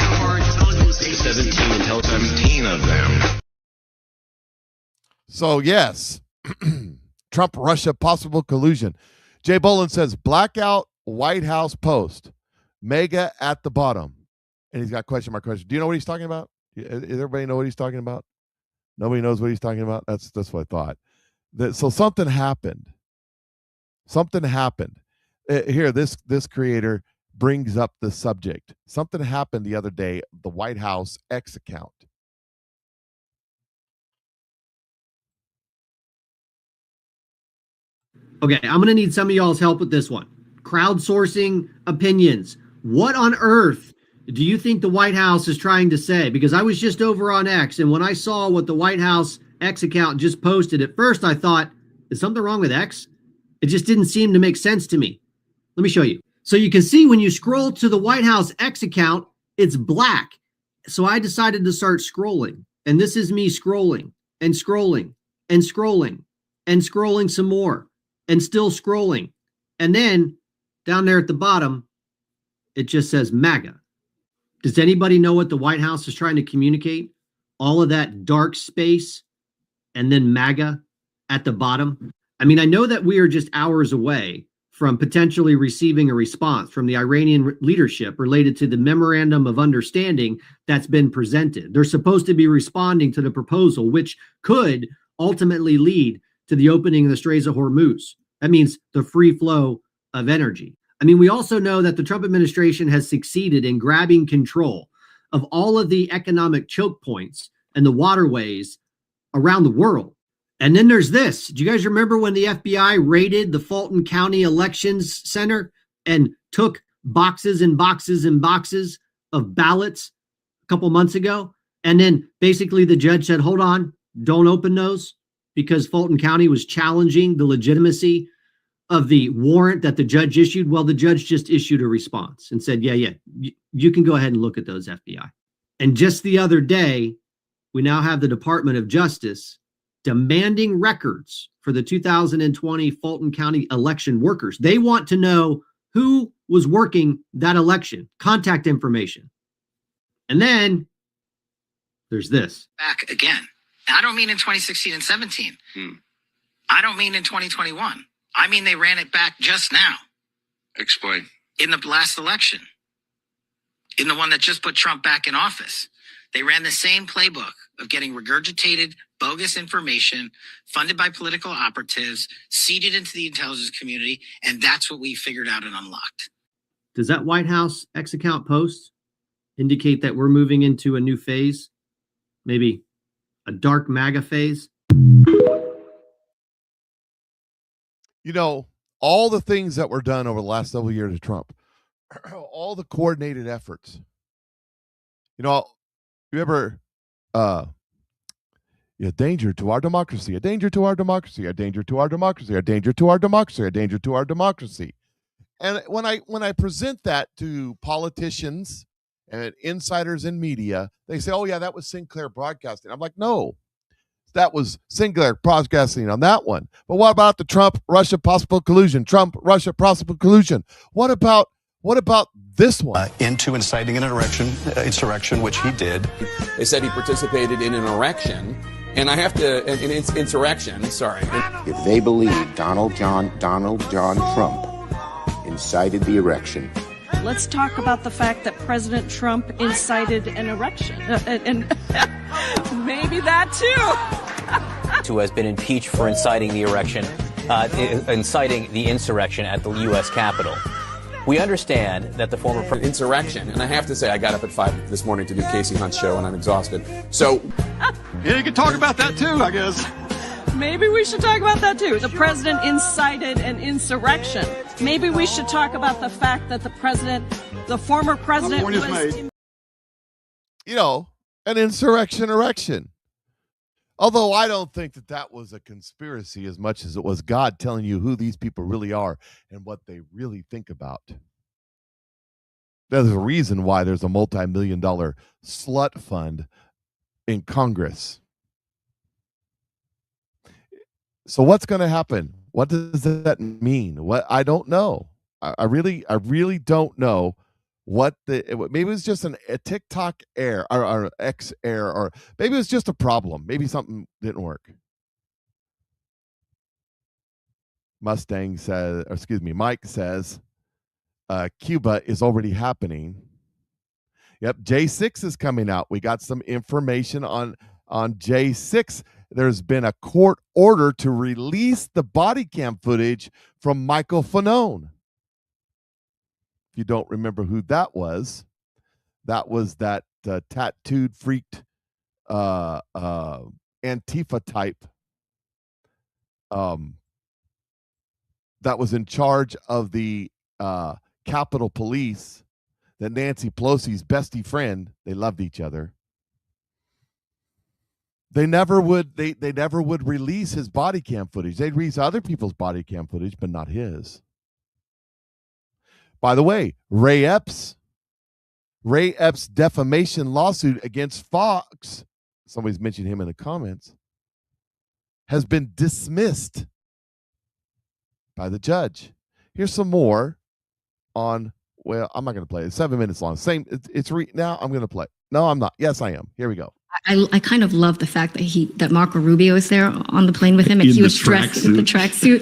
17 of them. So, yes, Trump, Russia, possible collusion. Jay Bolin says, blackout White House post, mega at the bottom. And he's got question mark question. Do you know what he's talking about? Does everybody know what he's talking about? Nobody knows what he's talking about? That's what I thought. So something happened. Something happened. Here, this creator brings up the subject. Something happened the other day, the White House X account. Okay, I'm going to need some of y'all's help with this one. Crowdsourcing opinions. What on earth do you think the White House is trying to say? Because I was just over on X, and when I saw what the White House X account just posted, at first I thought, is something wrong with X? It just didn't seem to make sense to me. Let me show you. So you can see when you scroll to the White House X account, it's black. So I decided to start scrolling. And this is me scrolling and scrolling and scrolling and scrolling some more and still scrolling. And then down there at the bottom, it just says MAGA. Does anybody know what the White House is trying to communicate? All of that dark space and then MAGA at the bottom. I mean, I know that we are just hours away from potentially receiving a response from the Iranian leadership related to the memorandum of understanding that's been presented. They're supposed to be responding to the proposal, which could ultimately lead to the opening of the Straits of Hormuz. That means the free flow of energy. I mean, we also know that the Trump administration has succeeded in grabbing control of all of the economic choke points and the waterways around the world. And then there's this. Do you guys remember when the FBI raided the Fulton County Elections Center and took boxes and boxes and boxes of ballots a couple months ago? And then basically the judge said, hold on, don't open those, because Fulton County was challenging the legitimacy of the warrant that the judge issued. Well, the judge just issued a response and said, yeah, you can go ahead and look at those, FBI. And just the other day, we now have the Department of Justice demanding records for the 2020 Fulton County election workers. They want to know who was working that election, contact information. And then there's this. Back again. I don't mean in 2016 and 17. I don't mean in 2021. I mean they ran it back just now. Explain. In the last election. In the one that just put Trump back in office. They ran the same playbook of getting regurgitated, bogus information, funded by political operatives, seeded into the intelligence community, and that's what we figured out and unlocked. Does that White House X account post indicate that we're moving into a new phase? Maybe a dark MAGA phase? You know, all the things that were done over the last several years of Trump, all the coordinated efforts. You know, you ever, a danger to our democracy, a danger to our democracy, a danger to our democracy, a danger to our democracy, a danger to our democracy. And when I present that to politicians and insiders in media, they say, oh yeah, that was Sinclair Broadcasting. I'm like, no, that was Sinclair Broadcasting on that one. But what about the Trump, Russia, possible collusion? Trump, Russia, possible collusion. What about this one? Into inciting an insurrection, which he did. They said he participated in an erection, and I have to, an insurrection, sorry. If they believe Donald John Trump incited the erection. Let's talk about the fact that President Trump incited an erection. And maybe that too. Who has been impeached for inciting the insurrection at the U.S. Capitol. We understand that the former insurrection, and I have to say, I got up at 5 this morning to do Casey Hunt's show, and I'm exhausted. So, yeah, you can talk about that too, I guess. Maybe we should talk about that too. The president incited an insurrection. Maybe we should talk about the fact that the former president was... You know, an insurrection erection. Although I don't think that was a conspiracy as much as it was God telling you who these people really are and what they really think about. There's a reason why there's a multi-million-dollar slut fund in Congress. So what's going to happen? What does that mean? I don't know. I really don't know what maybe it was just a TikTok error or X error, or maybe it was just a problem. Maybe something didn't work. Mustang says, or excuse me, Mike says, Cuba is already happening. Yep, J6 is coming out. We got some information on J6. There's been a court order to release the body cam footage from Michael Fanone. If you don't remember who that was that tattooed, freaked Antifa type that was in charge of the Capitol Police, that Nancy Pelosi's bestie friend. They loved each other. They never would release his body cam footage. They'd release other people's body cam footage, but not his. By the way, Ray Epps' defamation lawsuit against Fox, somebody's mentioned him in the comments, has been dismissed by the judge. Here's some more on, well, I'm not going to play it. 7 minutes long. Now I'm going to play. No, I'm not. Yes, I am. Here we go. I kind of love the fact that Marco Rubio is there on the plane with him, and he was dressed in the tracksuit.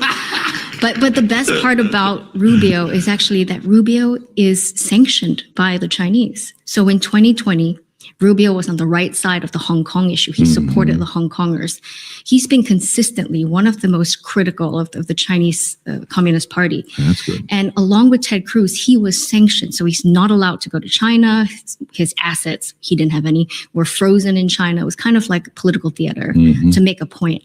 But the best part about Rubio is actually that Rubio is sanctioned by the Chinese. So in 2020, Rubio was on the right side of the Hong Kong issue. He supported the Hong Kongers. He's been consistently one of the most critical of the Chinese Communist Party. That's good. And along with Ted Cruz, he was sanctioned. So he's not allowed to go to China. His assets, he didn't have any, were frozen in China. It was kind of like political theater to make a point.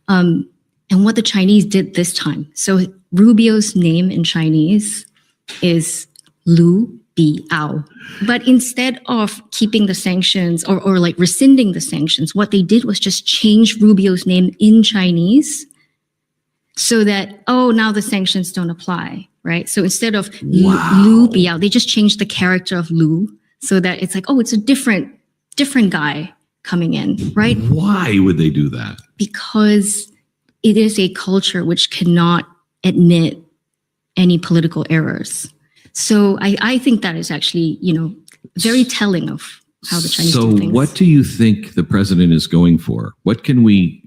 And what the Chinese did this time. So Rubio's name in Chinese is Lu Biao. But instead of keeping the sanctions or like rescinding the sanctions, what they did was just change Rubio's name in Chinese so that, now the sanctions don't apply, right? So instead of Lu Biao, they just changed the character of Lu so that it's like, it's a different guy coming in, right? Why would they do that? Because it is a culture which cannot admit any political errors. So I think that is actually, very telling of how the Chinese do things. So what do you think the president is going for? What can we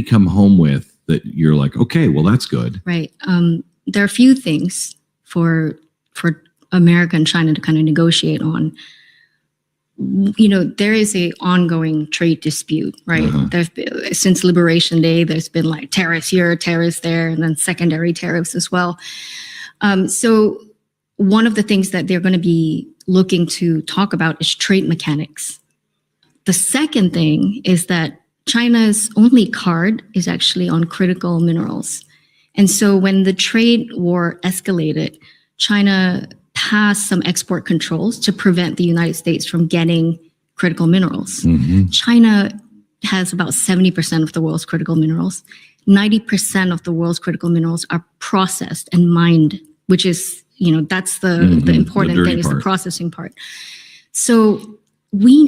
come home with that you're like, okay, well, that's good. Right. There are a few things for America and China to kind of negotiate on. There is a ongoing trade dispute, right? There's been, since Liberation Day, there's been like tariffs here, tariffs there, and then secondary tariffs as well. So one of the things that they're going to be looking to talk about is trade mechanics. The second thing is that China's only card is actually on critical minerals. And so when the trade war escalated, China passed some export controls to prevent the United States from getting critical minerals. China has about 70% of the world's critical minerals. 90% of the world's critical minerals are processed and mined, which is, that's the important thing, is the processing part. So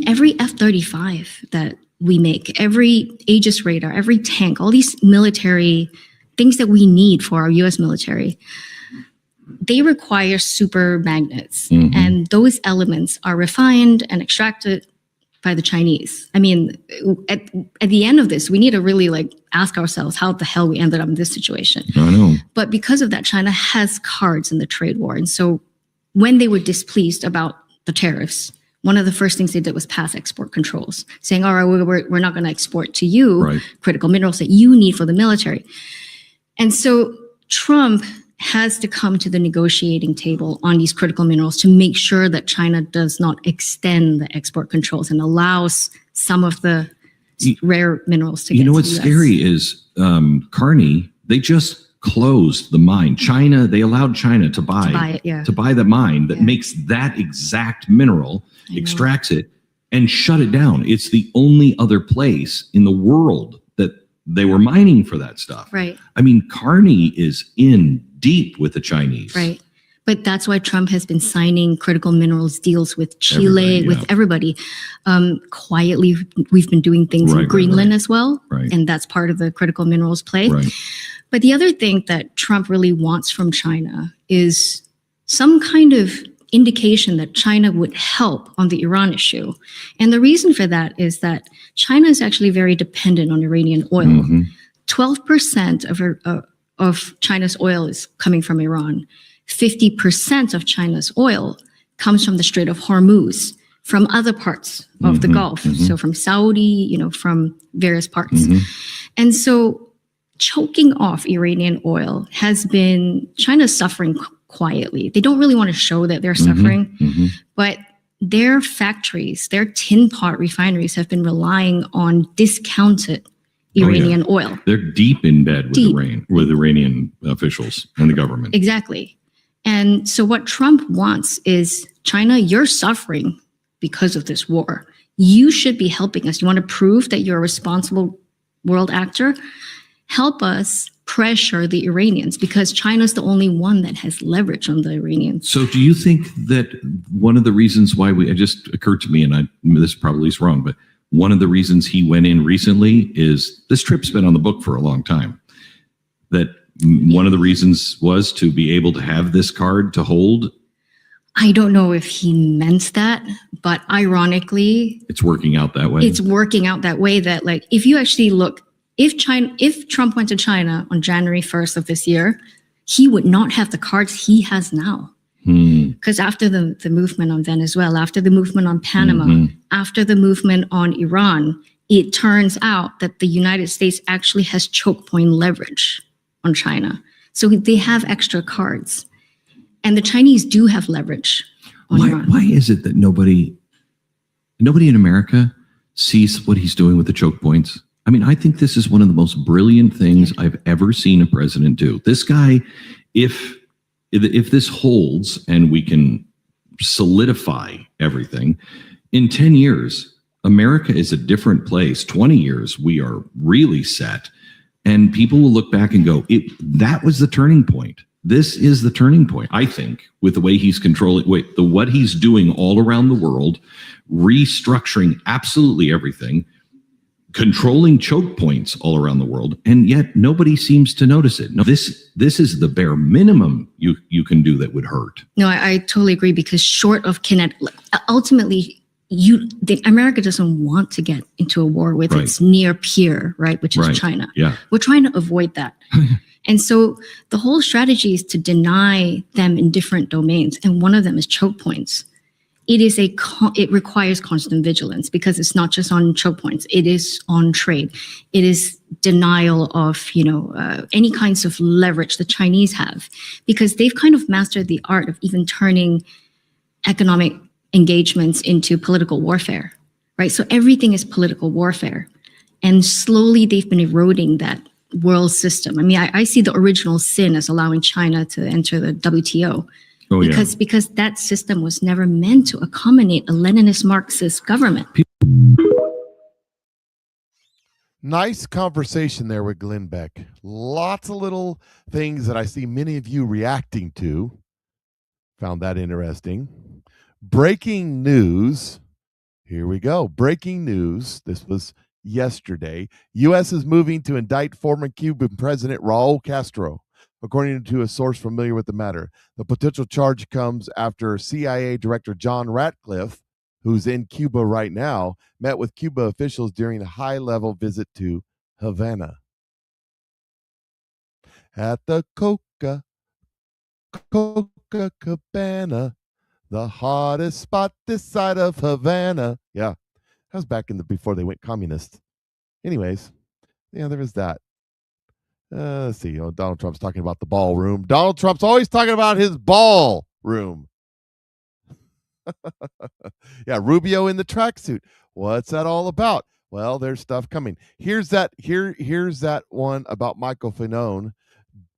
every F-35 that we make, every Aegis radar, every tank, all these military things that we need for our US military, they require super magnets, and those elements are refined and extracted by the Chinese. I mean, at the end of this, we need to really ask ourselves how the hell we ended up in this situation. I know. But because of that, China has cards in the trade war. And so when they were displeased about the tariffs, one of the first things they did was pass export controls, saying, all right, we're not going to export to you critical minerals that you need for the military. And so Trump has to come to the negotiating table on these critical minerals to make sure that China does not extend the export controls and allows some of the rare minerals to get to the US. What's scary is Kearney, they just closed the mine. They allowed China to buy the mine that makes that exact mineral, extracts it, and shut it down. It's the only other place in the world that they were mining for that stuff. Right. I mean, Kearney is in deep with the Chinese. Right. But that's why Trump has been signing critical minerals deals with Chile, with everybody. Quietly, we've been doing things in Greenland as well. Right. And that's part of the critical minerals play. Right. But the other thing that Trump really wants from China is some kind of indication that China would help on the Iran issue. And the reason for that is that China is actually very dependent on Iranian oil. 12% of China's oil is coming from Iran. 50% of China's oil comes from the Strait of Hormuz, from other parts of the Gulf. So from Saudi, from various parts. And so choking off Iranian oil has been China's suffering quietly. They don't really want to show that they're suffering, but their factories, their tin pot refineries have been relying on discounted Iranian oil. They're deep in bed with Iranian officials and the government. Exactly. And so what Trump wants is, China, you're suffering because of this war. You should be helping us. You want to prove that you're a responsible world actor? Help us pressure the Iranians, because China's the only one that has leverage on the Iranians. So do you think that one of the reasons why it just occurred to me, and this probably is wrong, but one of the reasons he went in recently is this trip's been on the book for a long time, that one of the reasons was to be able to have this card to hold? I don't know if he meant that, but ironically, it's working out that way. It's working out that way that, like, if you actually look, if Trump went to China on January 1st of this year, he would not have the cards he has now. Because after the movement on Venezuela, after the movement on Panama, after the movement on Iran, it turns out that the United States actually has choke point leverage on China. So they have extra cards. And the Chinese do have leverage on Iran. Why is it that nobody in America sees what he's doing with the choke points? I mean, I think this is one of the most brilliant things I've ever seen a president do. This guy, if this holds and we can solidify everything, in 10 years, America is a different place. 20 years, we are really set. And people will look back and go, that was the turning point. This is the turning point, I think, with the way he's controlling, what he's doing all around the world, restructuring absolutely everything, controlling choke points all around the world, and yet nobody seems to notice it. No, this is the bare minimum you can do that would hurt. No, I totally agree, because short of ultimately, America doesn't want to get into a war with its near peer, right, which is China. Yeah. We're trying to avoid that. And so the whole strategy is to deny them in different domains, and one of them is choke points. It requires constant vigilance, because it's not just on choke points. It is on trade. It is denial of, any kinds of leverage the Chinese have, because they've kind of mastered the art of even turning economic engagements into political warfare, right? So everything is political warfare, and slowly they've been eroding that world system. I mean, I see the original sin as allowing China to enter the WTO. Because that system was never meant to accommodate a Leninist Marxist government. Nice conversation there with Glenn Beck. Lots of little things that I see many of you reacting to. Found that interesting. Breaking news. Here we go. Breaking news. This was yesterday. U.S. is moving to indict former Cuban President Raul Castro. According to a source familiar with the matter, the potential charge comes after CIA Director John Ratcliffe, who's in Cuba right now, met with Cuba officials during a high-level visit to Havana. At the Coca Cabana, the hottest spot this side of Havana. Yeah, that was back before they went communist. Anyways, yeah, there was that. Let's see. Donald Trump's talking about the ballroom. Donald Trump's always talking about his ballroom. Yeah, Rubio in the tracksuit. What's that all about? Well, there's stuff coming. Here's that one about Michael Fanone.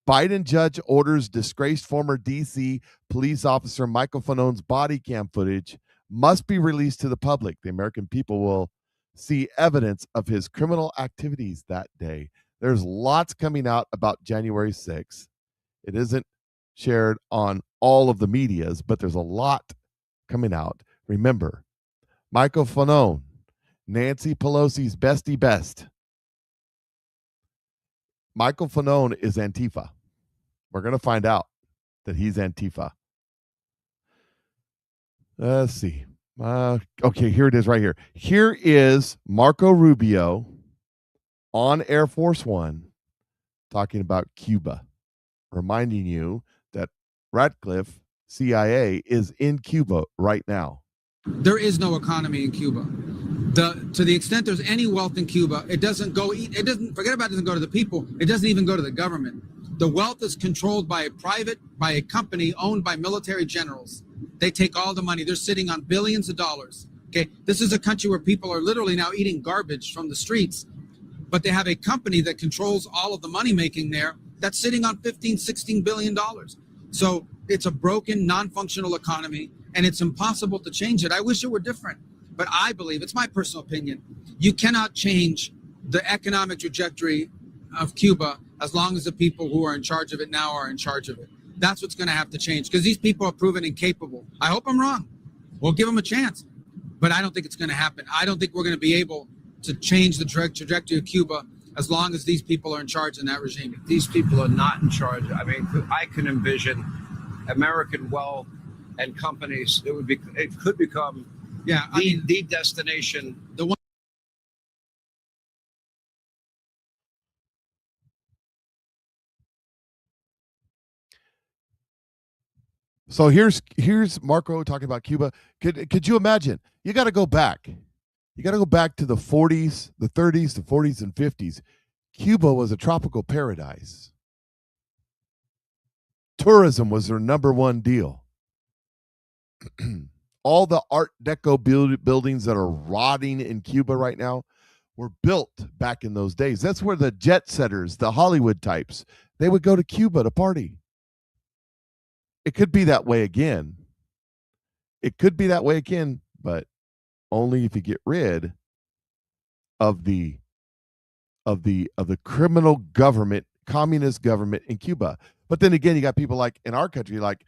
Biden judge orders disgraced former D.C. police officer Michael Fanone's body cam footage must be released to the public. The American people will see evidence of his criminal activities that day. There's lots coming out about January 6th. It isn't shared on all of the medias, but there's a lot coming out. Remember, Michael Fanone, Nancy Pelosi's bestie best. Michael Fanone is Antifa. We're going to find out that he's Antifa. Let's see. Okay, here it is right here. Here is Marco Rubio on Air Force One talking about Cuba, reminding you that Ratcliffe, CIA, is in Cuba right now. There is no economy in Cuba. To the extent there's any wealth in Cuba, it doesn't go to the people. It doesn't even go to the government. The wealth is controlled by a company owned by military generals. They take all the money. They're sitting on billions of dollars. Okay, this is a country where people are literally now eating garbage from the streets, but they have a company that controls all of the money making there that's sitting on $15-16 billion. So it's a broken, non-functional economy, and it's impossible to change it. I wish it were different, but I believe, it's my personal opinion, you cannot change the economic trajectory of Cuba as long as the people who are in charge of it now are in charge of it. That's what's going to have to change, because these people are proven incapable. I hope I'm wrong. We'll give them a chance, but I don't think it's going to happen. I don't think we're going to be able to change the trajectory of Cuba as long as these people are in charge in that regime. These people are not in charge. I mean, I can envision American wealth and companies. It could become the destination. The one. So here's Marco talking about Cuba. Could you imagine? You got to go back. You got to go back to the 40s, the 30s, the 40s and 50s. Cuba was a tropical paradise. Tourism was their number one deal. All the Art Deco buildings that are rotting in Cuba right now were built back in those days. That's where the jet setters, the Hollywood types, they would go to Cuba to party. It could be that way again. It could be that way again, but only if you get rid of the criminal government, communist government in Cuba. But then again, you got people like in our country, like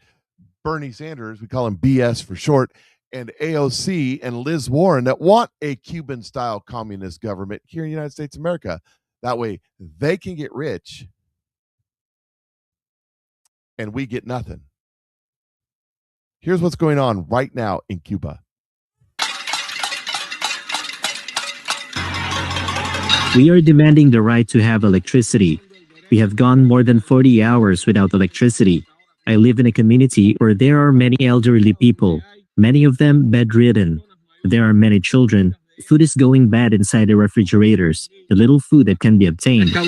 Bernie Sanders, we call him BS for short, and AOC and Liz Warren that want a Cuban-style communist government here in the United States of America. That way they can get rich and we get nothing. Here's what's going on right now in Cuba. We are demanding the right to have electricity. We have gone more than 40 hours without electricity. I live in a community where there are many elderly people, many of them bedridden. There are many children. Food is going bad inside the refrigerators, the little food that can be obtained. The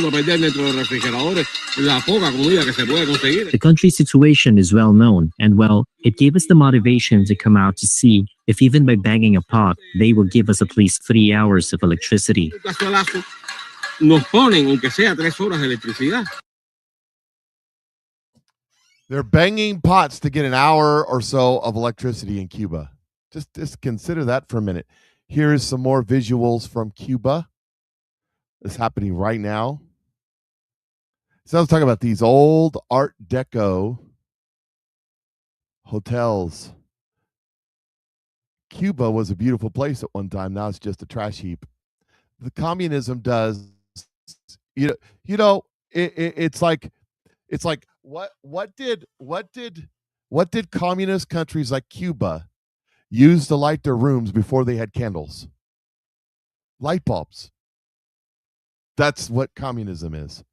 country's situation is well known, and well, it gave us the motivation to come out to see if even by banging a pot, they will give us at least 3 hours of electricity. They're banging pots to get an hour or so of electricity in Cuba. Just consider that for a minute. Here's some more visuals from Cuba. It's happening right now. So I was talking about these old Art Deco hotels. Cuba was a beautiful place at one time. Now it's just a trash heap. The communism does, it's like what did communist countries like Cuba use to light their rooms before they had candles? Light bulbs. That's what communism is.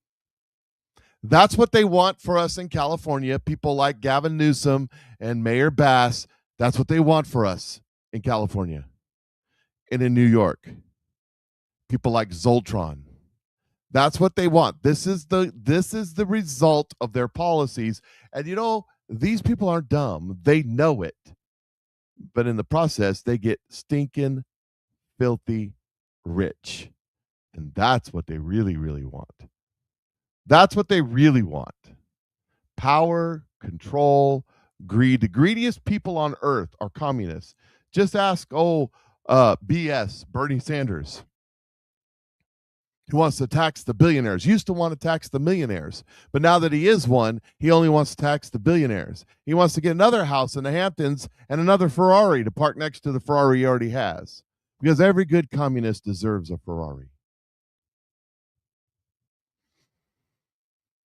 That's what they want for us in California. People like Gavin Newsom and Mayor Bass. That's what they want for us in California and in New York. People like Zoltron. That's what they want. This is the result of their policies. And these people aren't dumb. They know it. But in the process, they get stinking, filthy rich. And that's what they really, really want. That's what they really want. Power, control, greed. The greediest people on earth are communists. Just ask, BS, Bernie Sanders. He wants to tax the billionaires. Used to want to tax the millionaires. But now that he is one, he only wants to tax the billionaires. He wants to get another house in the Hamptons and another Ferrari to park next to the Ferrari he already has. Because every good communist deserves a Ferrari.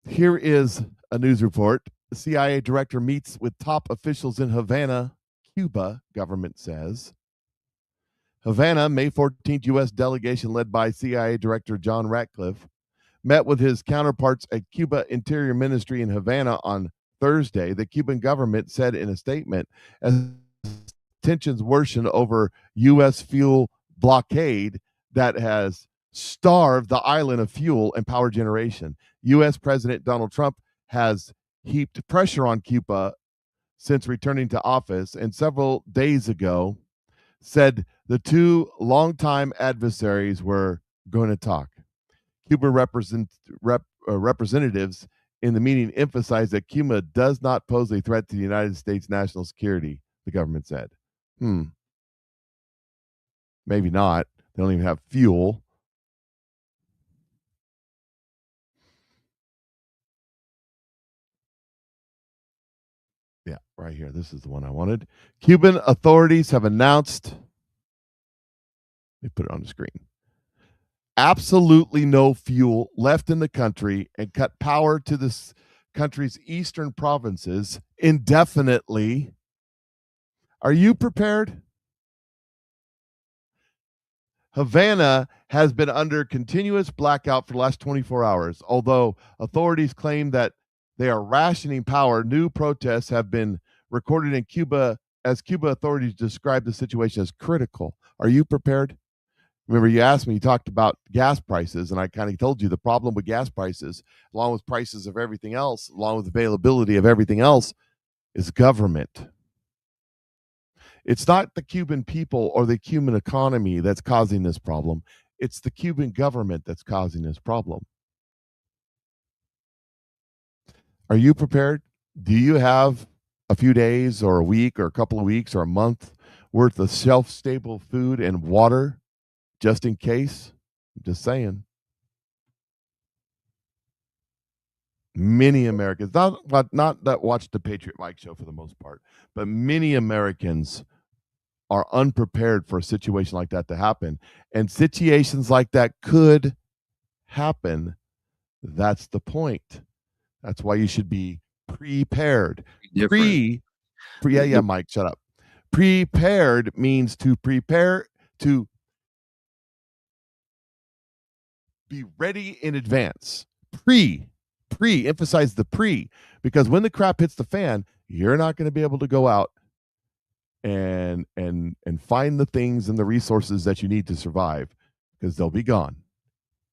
Here is a news report. The CIA director meets with top officials in Havana, Cuba, government says. Havana, May 14th, U.S. delegation led by CIA Director John Ratcliffe met with his counterparts at Cuba Interior Ministry in Havana on Thursday. The Cuban government said in a statement, as tensions worsen over U.S. fuel blockade that has starved the island of fuel and power generation. U.S. President Donald Trump has heaped pressure on Cuba since returning to office, and several days ago said the two longtime adversaries were going to talk. Cuba representatives in the meeting emphasized that Cuba does not pose a threat to the United States national security, the government said. Maybe not. They don't even have fuel. Yeah, right here. This is the one I wanted. Cuban authorities have announced, let me put it on the screen, absolutely no fuel left in the country and cut power to this country's eastern provinces indefinitely. Are you prepared? Havana has been under continuous blackout for the last 24 hours. Although authorities claim that they are rationing power, new protests have been recorded in Cuba as Cuba authorities describe the situation as critical. Are you prepared? Remember, you asked me, you talked about gas prices, and I kind of told you the problem with gas prices, along with prices of everything else, along with availability of everything else, is government. It's not the Cuban people or the Cuban economy that's causing this problem. It's the Cuban government that's causing this problem. Are you prepared? Do you have a few days or a week or a couple of weeks or a month worth of shelf-stable food and water just in case? I'm just saying. Many Americans, not that watch the Patriot Mike show for the most part, but many Americans are unprepared for a situation like that to happen. And situations like that could happen. That's the point. That's why you should be prepared. Mike, shut up. Prepared means to prepare, to be ready in advance. Emphasize the because when the crap hits the fan, you're not going to be able to go out and find the things and the resources that you need to survive, because they'll be gone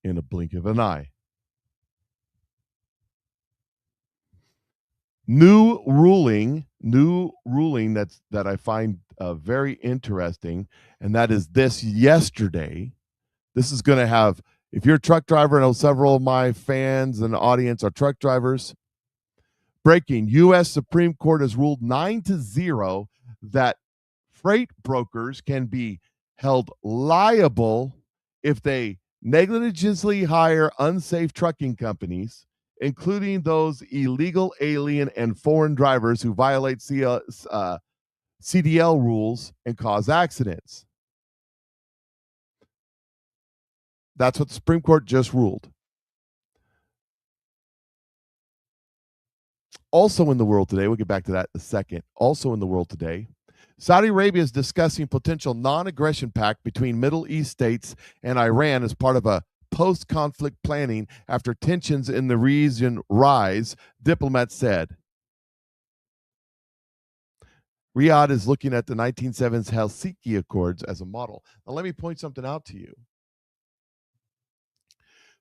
in a blink of an eye. New ruling that I find very interesting, and that is this yesterday. This is going to have, if you're a truck driver, I know several of my fans and audience are truck drivers. Breaking, U.S. Supreme Court has ruled 9-0 that freight brokers can be held liable if they negligently hire unsafe trucking companies, including those illegal alien and foreign drivers who violate CDL rules and cause accidents. That's what the Supreme Court just ruled. Also in the world today, we'll get back to that in a second. Also in the world today, Saudi Arabia is discussing potential non-aggression pact between Middle East states and Iran as part of a post-conflict planning after tensions in the region rise, diplomats said. Riyadh is looking at the 1970s Helsinki Accords as a model. Now, let me point something out to you.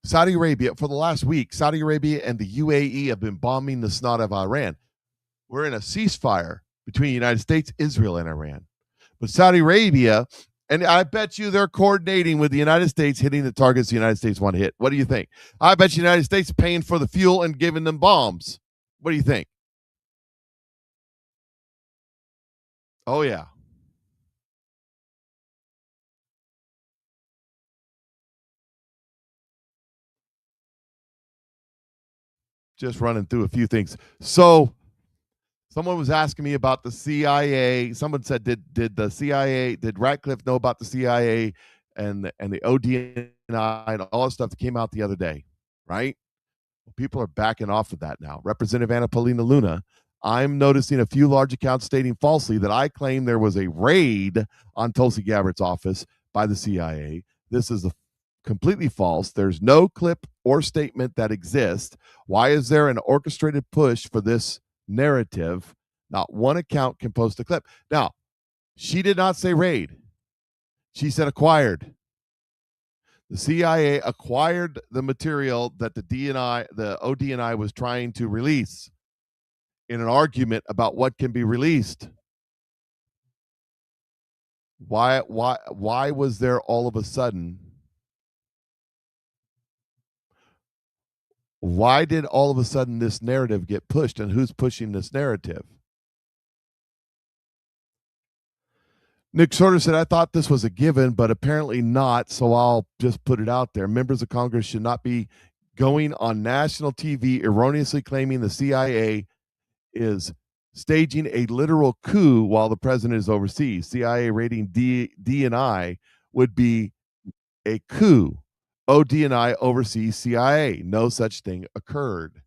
Saudi Arabia, for the last week, Saudi Arabia and the UAE have been bombing the snot of Iran. We're in a ceasefire between the United States, Israel, and Iran. But Saudi Arabia, and I bet you they're coordinating with the United States, hitting the targets the United States want to hit. What do you think? I bet you the United States is paying for the fuel and giving them bombs. What do you think? Oh, yeah. Just running through a few things. So someone was asking me about the CIA. Someone said, did the CIA, did Ratcliffe know about the CIA and the ODNI and all that stuff that came out the other day, right? Well, people are backing off of that now. Representative Anna Paulina Luna, I'm noticing a few large accounts stating falsely that I claim there was a raid on Tulsi Gabbard's office by the CIA. This is completely false. There's no clip or statement that exists. Why is there an orchestrated push for this narrative? Not one account can post a clip. Now, she did not say raid. She said acquired. The CIA acquired the material that the ODNI was trying to release in an argument about what can be released. Why was there all of a sudden? Why did all of a sudden this narrative get pushed, and who's pushing this narrative? Nick Shorter said, I thought this was a given, but apparently not, so I'll just put it out there. Members of Congress should not be going on national TV erroneously claiming the CIA is staging a literal coup while the president is overseas. CIA raiding DNI would be a coup. ODNI oversees CIA. No such thing occurred.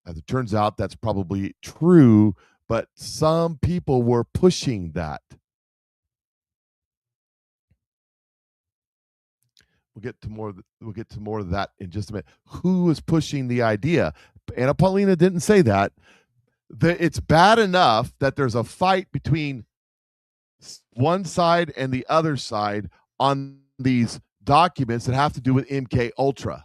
As it turns out, that's probably true, but some people were pushing that. We'll get to more of that in just a minute. Who was pushing the idea? Anna Paulina didn't say that. It's bad enough that there's a fight between one side and the other side on these documents that have to do with MK Ultra.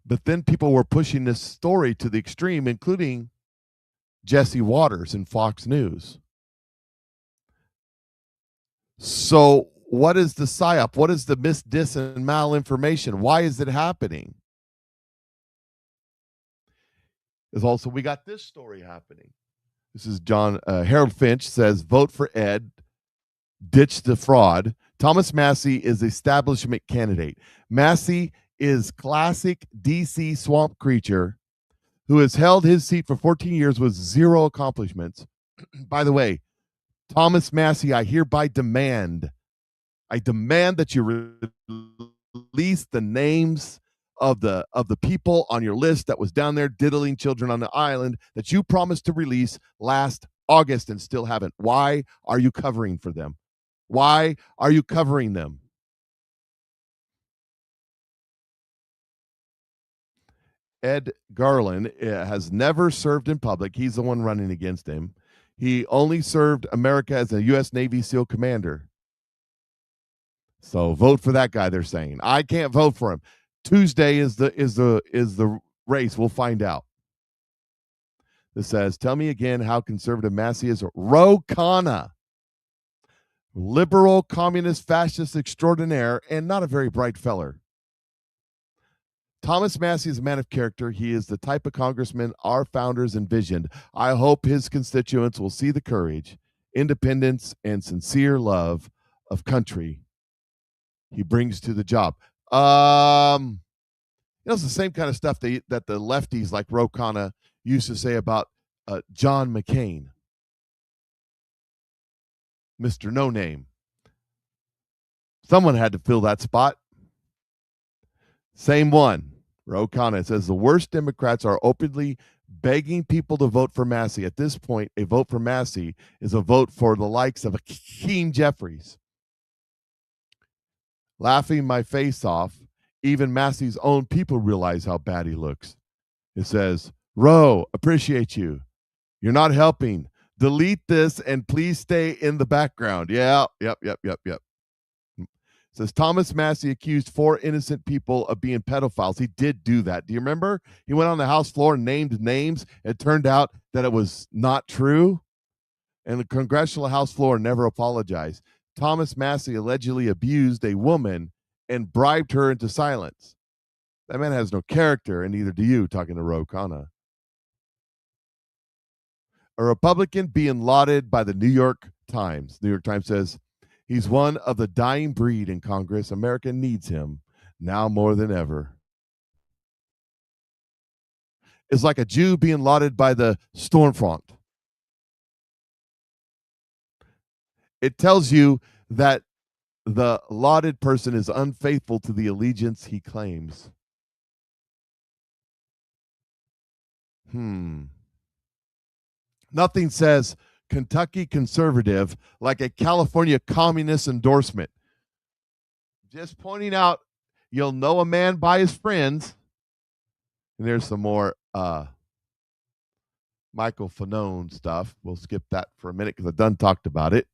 But then people were pushing this story to the extreme, including Jesse Waters and Fox News. So what is the psyop? What is the dis, and malinformation? Why is it happening? There's also, we got this story happening. This is John Harold Finch says, vote for Ed, ditch the fraud. Thomas Massie is establishment candidate. Massie is classic DC swamp creature who has held his seat for 14 years with zero accomplishments. By the way, Thomas Massie, I hereby demand that you release the names of the people on your list that was down there diddling children on the island that you promised to release last August and still haven't. Why are you covering for them? Why are you covering them? Ed Garland has never served in public. He's the one running against him. He only served America as a U.S. Navy SEAL commander. So vote for that guy, they're saying. I can't vote for him. Tuesday is the race. We'll find out. This says, tell me again how conservative Massie is. Ro Khanna, liberal, communist, fascist extraordinaire, and not a very bright feller. Thomas Massie is a man of character. He is the type of congressman our founders envisioned. I hope his constituents will see the courage, independence, and sincere love of country he brings to the job. It's the same kind of stuff that the lefties like Ro Khanna used to say about John McCain, Mr. No Name. Someone had to fill that spot. Same one. Ro Khanna says the worst Democrats are openly begging people to vote for Massie. At this point, a vote for Massie is a vote for the likes of Hakeem Jeffries. Laughing my face off, even Massie's own people realize how bad he looks. It says, Ro, appreciate you. You're not helping. Delete this and please stay in the background. Yeah, yep. It says Thomas Massie accused 4 innocent people of being pedophiles. He did do that. Do you remember? He went on the House floor and named names. It turned out that it was not true. And the Congressional House floor never apologized. Thomas Massie allegedly abused a woman and bribed her into silence. That man has no character, and neither do you, talking to Ro Khanna. A Republican being lauded by the New York Times. New York Times says, he's one of the dying breed in Congress. America needs him now more than ever. It's like a Jew being lauded by the Stormfront. It tells you that the lauded person is unfaithful to the allegiance he claims. Nothing says Kentucky conservative like a California communist endorsement. Just pointing out, you'll know a man by his friends. And there's some more Michael Fanone stuff. We'll skip that for a minute because I've done talked about it.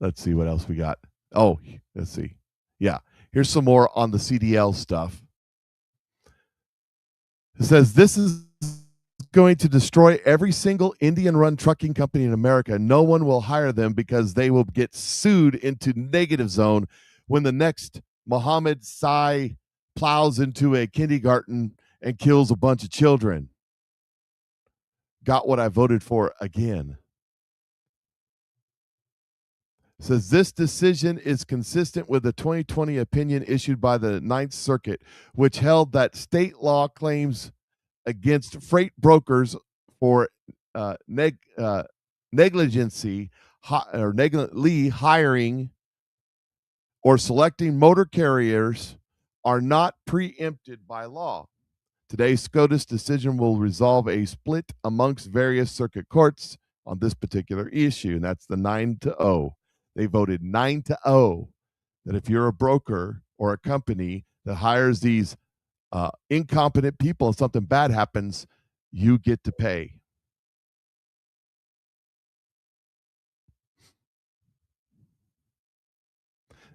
Let's see what else we got. Oh, let's see. Yeah, here's some more on the CDL stuff. It says this is going to destroy every single Indian-run trucking company in America. No one will hire them because they will get sued into negative zone when the next Mohammed Sai plows into a kindergarten and kills a bunch of children. Got what I voted for again. Says this decision is consistent with the 2020 opinion issued by the Ninth Circuit, which held that state law claims against freight brokers for negligency or negligently hiring or selecting motor carriers are not preempted by law. Today's SCOTUS decision will resolve a split amongst various circuit courts on this particular issue, and that's the 9-0. They voted 9-0 that if you're a broker or a company that hires these incompetent people and something bad happens, you get to pay.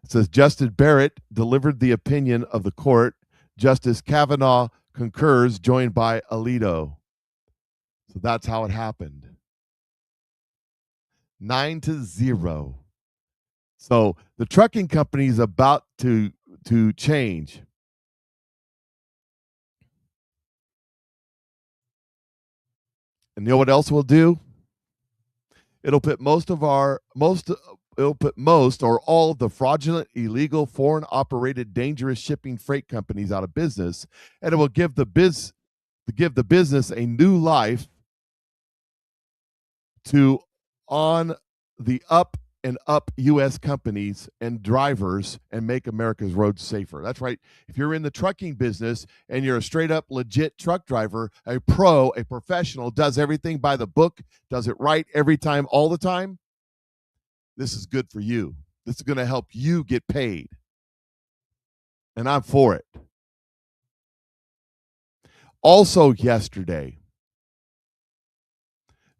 It says Justice Barrett delivered the opinion of the court. Justice Kavanaugh concurs, joined by Alito. So that's how it happened. 9-0. So the trucking company is about to change. And you know what else we'll do? It'll put most or all of the fraudulent, illegal, foreign operated, dangerous shipping freight companies out of business, and it will give the business a new life to on the up and up U.S. companies and drivers and make America's roads safer. That's right. If you're in the trucking business and you're a straight up legit truck driver, a pro, a professional, does everything by the book, does it right every time, all the time, this is good for you. This is going to help you get paid. And I'm for it. Also yesterday,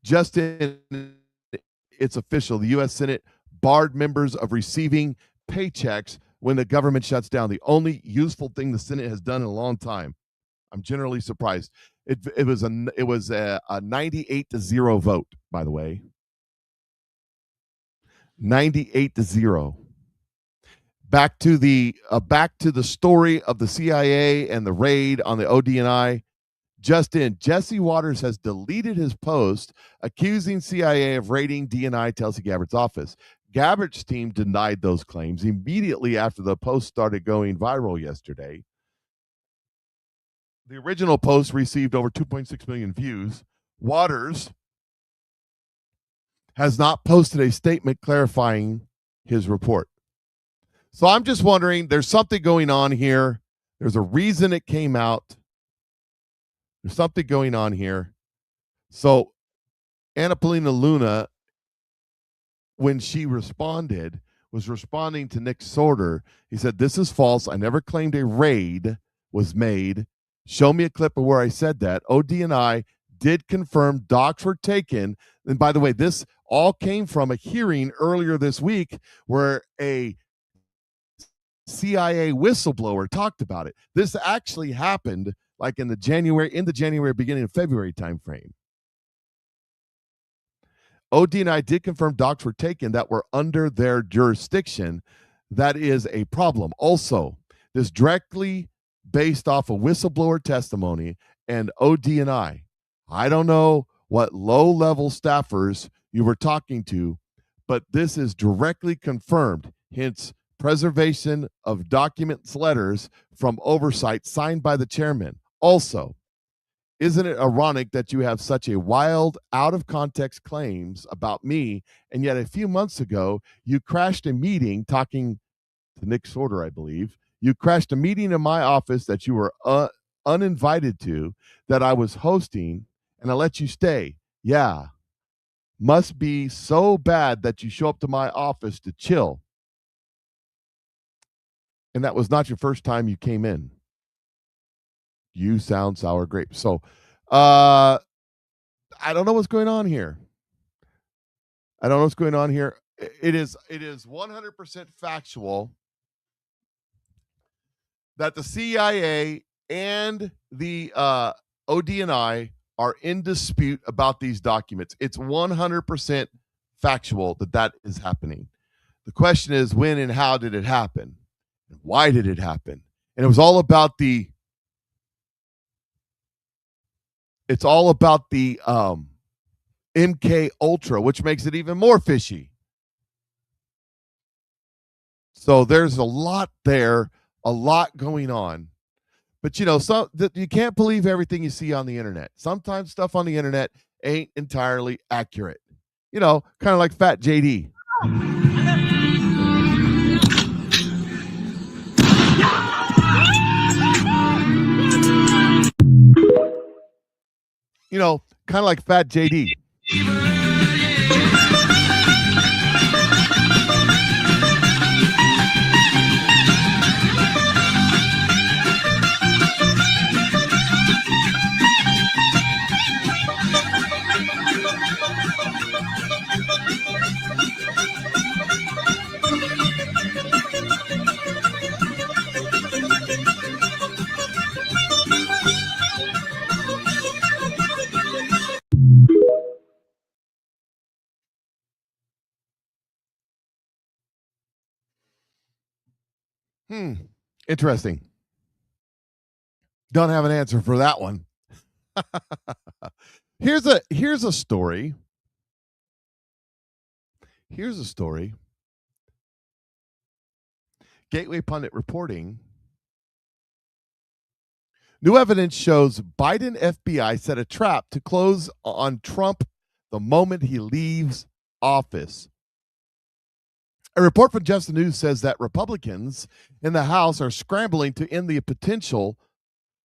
just in it's official, the U.S. Senate barred members of receiving paychecks when the government shuts down. The only useful thing the Senate has done in a long time. I'm generally surprised. It was a 98-0 vote, by the way. 98-0. Back to the story of the CIA and the raid on the ODNI. Just in, Jesse Waters has deleted his post accusing CIA of raiding DNI Tulsi Gabbard's office. Gabbard's team denied those claims immediately after the post started going viral yesterday. The original post received over 2.6 million views. Waters has not posted a statement clarifying his report. So I'm just wondering, there's something going on here. There's a reason it came out. There's something going on here. So Anna Paulina Luna, when she responded, was responding to Nick Sorter. He said, "This is false. I never claimed a raid was made. Show me a clip of where I said that. ODNI did confirm docs were taken." And by the way, this all came from a hearing earlier this week where a CIA whistleblower talked about it. This actually happened like in the January, beginning of February timeframe. ODNI did confirm docs were taken that were under their jurisdiction. That is a problem. Also, this directly based off of whistleblower testimony and ODNI. I don't know what low-level staffers you were talking to, but this is directly confirmed. Hence, preservation of documents letters from oversight signed by the chairman. Also, isn't it ironic that you have such a wild, out-of-context claims about me, and yet a few months ago, you crashed a meeting talking to Nick Sorter, I believe. You crashed a meeting in my office that you were uninvited to, that I was hosting, and I let you stay. Yeah. Must be so bad that you show up to my office to chill. And that was not your first time you came in. You sound sour grapes. So, I don't know what's going on here. I don't know what's going on here. It is 100% factual that the CIA and the ODNI are in dispute about these documents. It's 100% factual that is happening. The question is, when and how did it happen? And why did it happen? And it was all about the MK Ultra, which makes it even more fishy. So there's a lot there, a lot going on. But you can't believe everything you see on the internet. Sometimes stuff on the internet ain't entirely accurate. Kind of like Fat JD. Kind of like Fat JD. Interesting. Don't have an answer for that one. Here's a story. Gateway Pundit reporting. New evidence shows Biden FBI set a trap to close on Trump the moment he leaves office. A report from Just the News says that Republicans in the House are scrambling to end the potential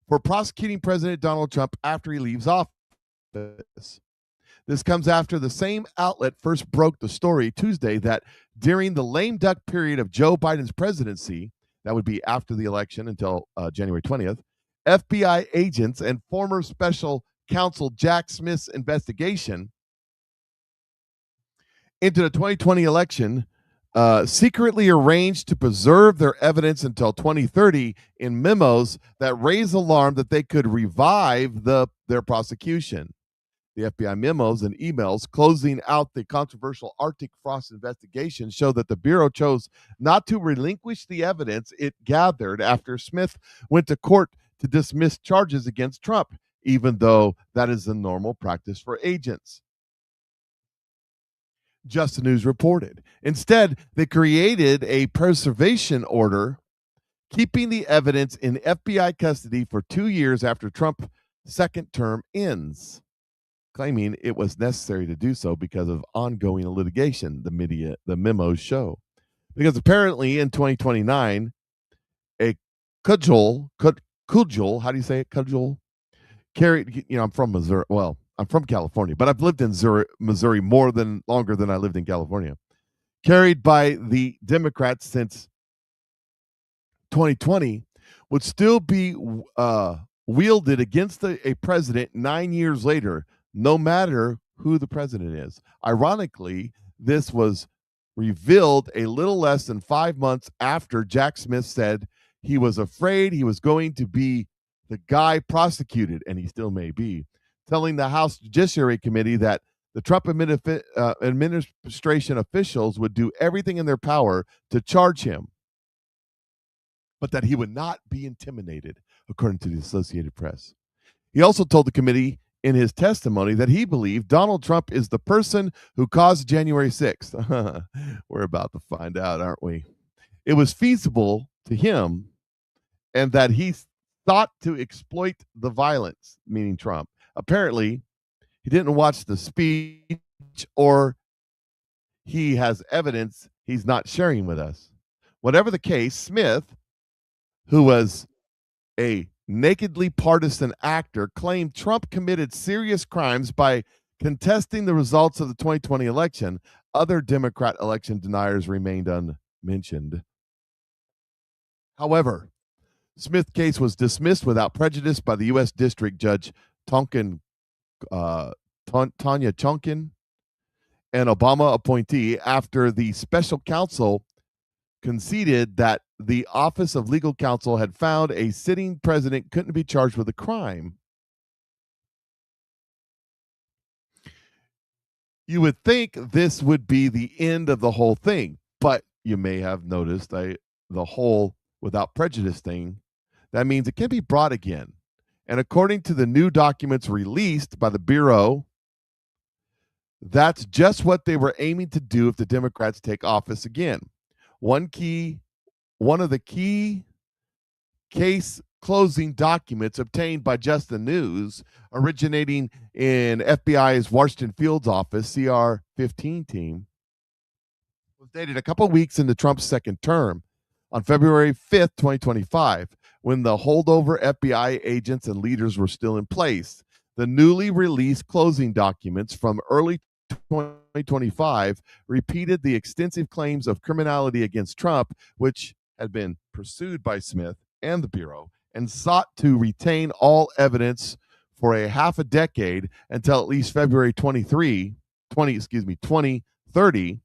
for prosecuting President Donald Trump after he leaves office. This comes after the same outlet first broke the story Tuesday that during the lame duck period of Joe Biden's presidency, that would be after the election until January 20th, FBI agents and former special counsel Jack Smith's investigation into the 2020 election secretly arranged to preserve their evidence until 2030 in memos that raise alarm that they could revive their prosecution. The FBI memos and emails closing out the controversial Arctic Frost investigation show that the Bureau chose not to relinquish the evidence it gathered after Smith went to court to dismiss charges against Trump, even though that is the normal practice for agents. Just the News reported. Instead, they created a preservation order, keeping the evidence in FBI custody for 2 years after Trump's second term ends, claiming it was necessary to do so because of ongoing litigation, the memos show. Because apparently in 2029, a cudgel, how do you say it, cudgel? Carried, I'm from Missouri. Well, I'm from California, but I've lived in Missouri longer than I lived in California. Carried by the Democrats since 2020 would still be wielded against a president 9 years later, no matter who the president is. Ironically, this was revealed a little less than 5 months after Jack Smith said he was afraid he was going to be the guy prosecuted, and he still may be, telling the House Judiciary Committee that the Trump administration officials would do everything in their power to charge him, but that he would not be intimidated, according to the Associated Press. He also told the committee in his testimony that he believed Donald Trump is the person who caused January 6th. We're about to find out, aren't we? It was feasible to him, and that he sought to exploit the violence, meaning Trump. Apparently, he didn't watch the speech, or he has evidence he's not sharing with us. Whatever the case, Smith, who was a nakedly partisan actor, claimed Trump committed serious crimes by contesting the results of the 2020 election. Other Democrat election deniers remained unmentioned. However, Smith's case was dismissed without prejudice by the U.S. District Judge Tanya Chonkin, an Obama appointee, after the special counsel conceded that the Office of Legal Counsel had found a sitting president couldn't be charged with a crime. You would think this would be the end of the whole thing, but you may have noticed the whole without prejudice thing. That means it can be brought again. And according to the new documents released by the Bureau, that's just what they were aiming to do if the Democrats take office again. One of the key case closing documents obtained by Just the News, originating in FBI's Washington Fields office, CR-15 team, was dated a couple weeks into Trump's second term on February 5th, 2025, when the holdover FBI agents and leaders were still in place. The newly released closing documents from early 2025 repeated the extensive claims of criminality against Trump, which had been pursued by Smith and the Bureau, and sought to retain all evidence for a half a decade until at least February 2030,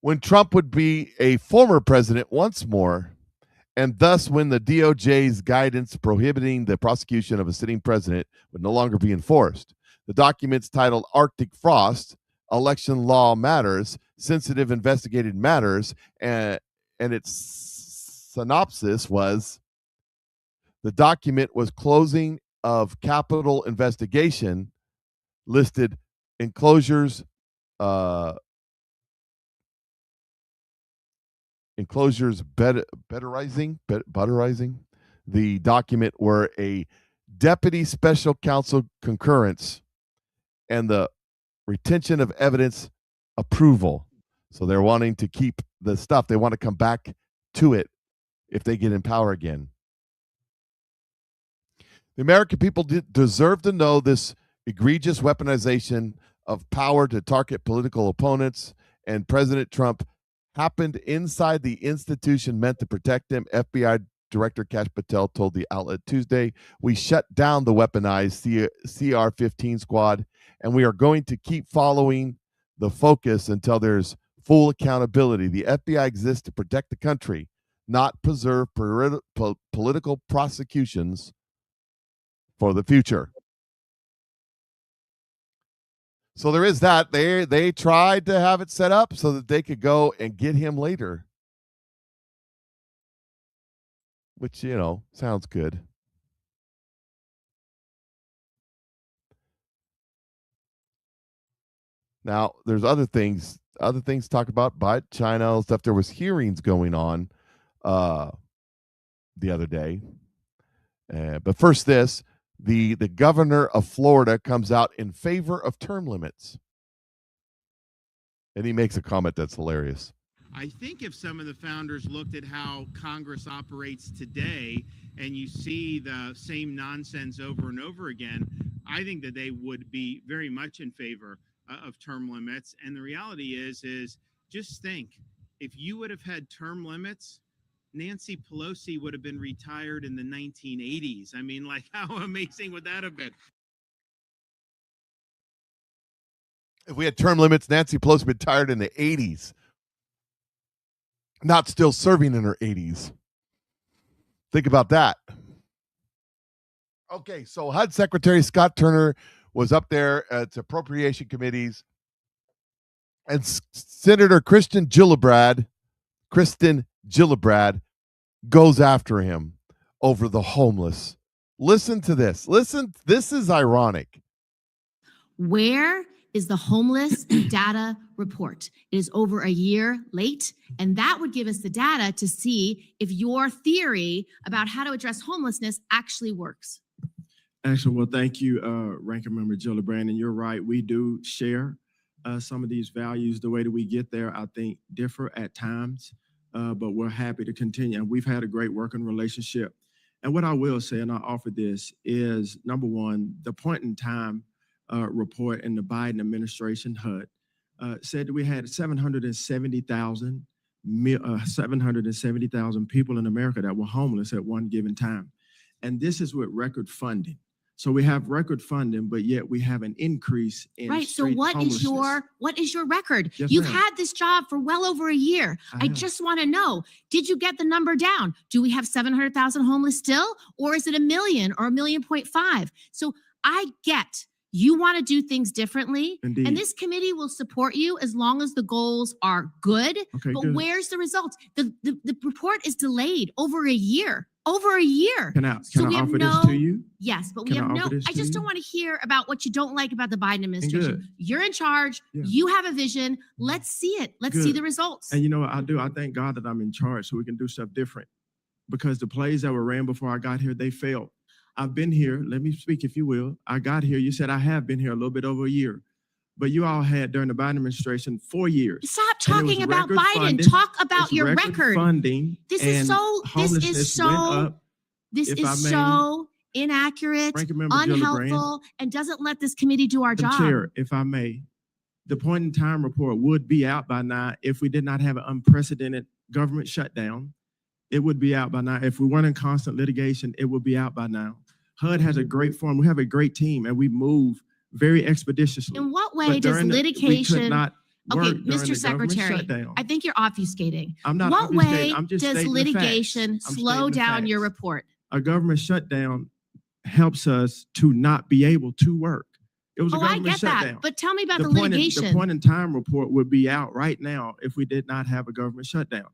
when Trump would be a former president once more, and thus when the DOJ's guidance prohibiting the prosecution of a sitting president would no longer be enforced. The documents titled Arctic Frost, Election Law Matters, Sensitive Investigated Matters, and its synopsis was, the document was closing of Capitol investigation, listed enclosures butterizing the document were a deputy special counsel concurrence and the retention of evidence approval. So they're wanting to keep the stuff. They want to come back to it if they get in power again. The American people deserve to know this egregious weaponization of power to target political opponents, and President Trump happened inside the institution meant to protect them. FBI Director Kash Patel told the outlet Tuesday, "We shut down the weaponized CR-15 squad, and we are going to keep following the focus until there's full accountability. The FBI exists to protect the country, not preserve political prosecutions for the future." So there is that. They tried to have it set up so that they could go and get him later, which, sounds good. Now, there's other things to talk about by China stuff. There was hearings going on the other day. But first this, the governor of Florida comes out in favor of term limits. And he makes a comment that's hilarious. I think if some of the founders looked at how Congress operates today and you see the same nonsense over and over again, I think that they would be very much in favor of term limits. And the reality is just think, if you would have had term limits, Nancy Pelosi would have been retired in the 1980s. I mean, like, how amazing would that have been? If we had term limits, Nancy Pelosi would be retired in the 80s. Not still serving in her 80s. Think about that. Okay, so HUD Secretary Scott Turner was up there at appropriation committees, and Senator Kristen Gillibrand goes after him over the homeless. Listen to this. This is ironic. Where is the homeless data report? It is over a year late, and that would give us the data to see if your theory about how to address homelessness actually works. Actually, well, thank you, Ranking Member Gillibrand, and you're right. We do share some of these values. The way that we get there, I think, differ at times, but we're happy to continue. And we've had a great working relationship. And what I will say, and I offer this, is number one, the point in time report in the Biden administration, HUD, said that we had 770,000 people in America that were homeless at one given time. And this is with record funding. So we have record funding, but yet we have an increase in right. So what is your record? Yes, You've ma'am. had this job for well over a year. I just want to know, did you get the number down? Do we have 700,000 homeless still? Or is it 1 million or 1.5 million? So I get you want to do things differently. Indeed. And this committee will support you as long as the goals are good. Okay, but good. where's the results? The report is delayed over a year. Over a year. Can I we have offer this to you? Yes, but Can we I have no. offer this I to just you? don't want to hear about what you don't like about the Biden administration. good. You're in charge. Yeah. You have a vision. Let's see it. Let's see Good. the results. And you know what I do? I thank God that I'm in charge so we can do stuff different. Because the plays that were ran before I got here, they failed. I've been here. Let me speak, if you will. I got here. You said I have been here a little bit over a year. But you all had, during the Biden administration, 4 years. Stop And it talking was about record Biden. funding. Talk about It's your record. funding. This is and so. This homelessness is went so. up. This If is I may, so inaccurate, Ranking Member Gillibrand. unhelpful, and doesn't let this committee do our Madam job. Chair, if I may, the point in time report would be out by now if we did not have an unprecedented government shutdown. It would be out by now. If we weren't in constant litigation, it would be out by now. HUD has a great form. We have a great team, and we move very expeditiously. In what way But does during we could litigation? not Okay, work during Mr. the government Secretary, shutdown. I think you're obfuscating. I'm not What obfuscating. way I'm just does stating the facts. litigation I'm slow stating the down your facts. report? A government shutdown helps us to not be able to work. It was a Oh, I government get shutdown. that. But tell me about the point in- litigation. the point in time report would be out right now if we did not have a government shutdown.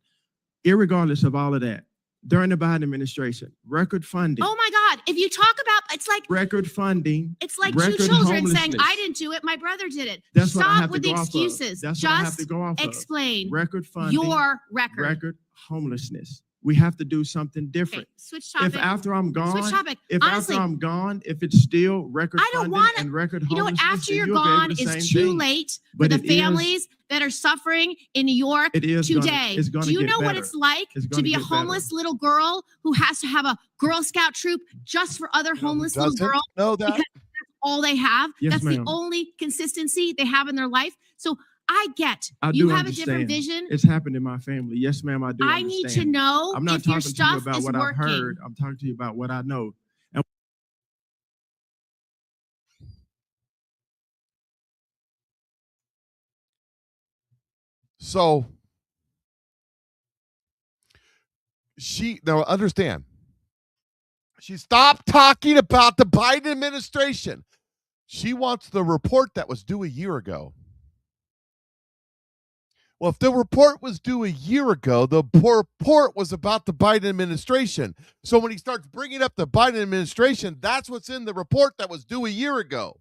Irregardless of all of that, during the Biden administration, record funding, Oh my God! If you talk about, it's like record funding. it's like two record children saying, homelessness. "I didn't do it. My brother did it." That's what I Stop have with to the go off of. excuses. That's what I have Just to go off of. explain Record funding, your record. record homelessness. We have to do something different. Okay, switch topic. If after I'm gone, Switch topic. if Honestly, after I'm gone, if it's still record I don't funding want and record You know what? homelessness, After then you're you'll be able gone, to do the it's same too thing. late for But the it is- families that are suffering in New York It is gonna- today. it's gonna Do you get know what better. it's like It's to gonna be a get better. homeless little girl who has to have a Girl Scout troop just for other homeless little doesn't girls? know that? Because that's all they have. Yes, That's ma'am. the only consistency they have in their life. So I get I you do have a different understand. vision. It's happened in my family. Yes, ma'am, I do I need to understand. know I'm not if your talking to you stuff about is what working. I've heard. I'm talking to you about what I know. And So now understand. She stopped talking about the Biden administration. She wants the report that was due a year ago. Well, if the report was due a year ago, the report was about the Biden administration. So when he starts bringing up the Biden administration, that's what's in the report that was due a year ago.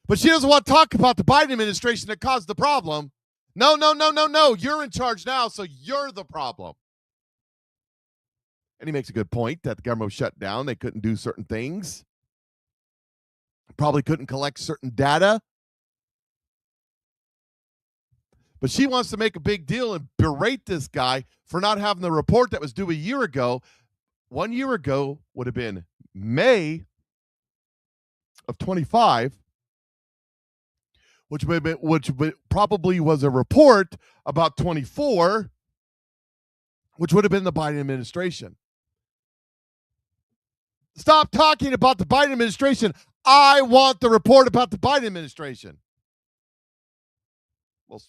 But she doesn't want to talk about the Biden administration that caused the problem. No. You're in charge now, so you're the problem. And he makes a good point that the government was shut down. They couldn't do certain things. Probably couldn't collect certain data. But she wants to make a big deal and berate this guy for not having the report that was due a year ago. 1 year ago would have been May of 25, which probably was a report about 24, which would have been the Biden administration. Stop talking about the Biden administration. I want the report about the Biden administration. Well,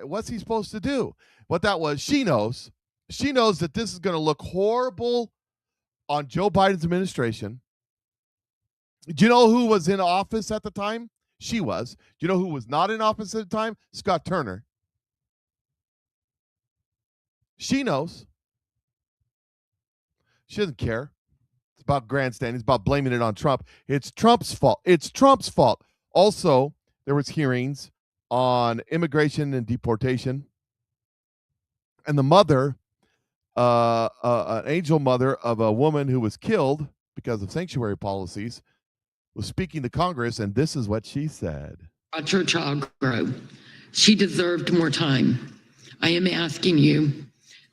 what's he supposed to do? What that was, she knows that this is going to look horrible on Joe Biden's administration. Do you know who was in office at the time? She was. Do you know who was not in office at the time? Scott Turner. She knows. She doesn't care. It's about grandstanding. It's about blaming it on Trump. It's Trump's fault. It's Trump's fault. Also, there was hearings on immigration and deportation. And the mother, an angel mother of a woman who was killed because of sanctuary policies, was speaking to Congress, and this is what she said. Watch her child grow. She deserved more time. I am asking you,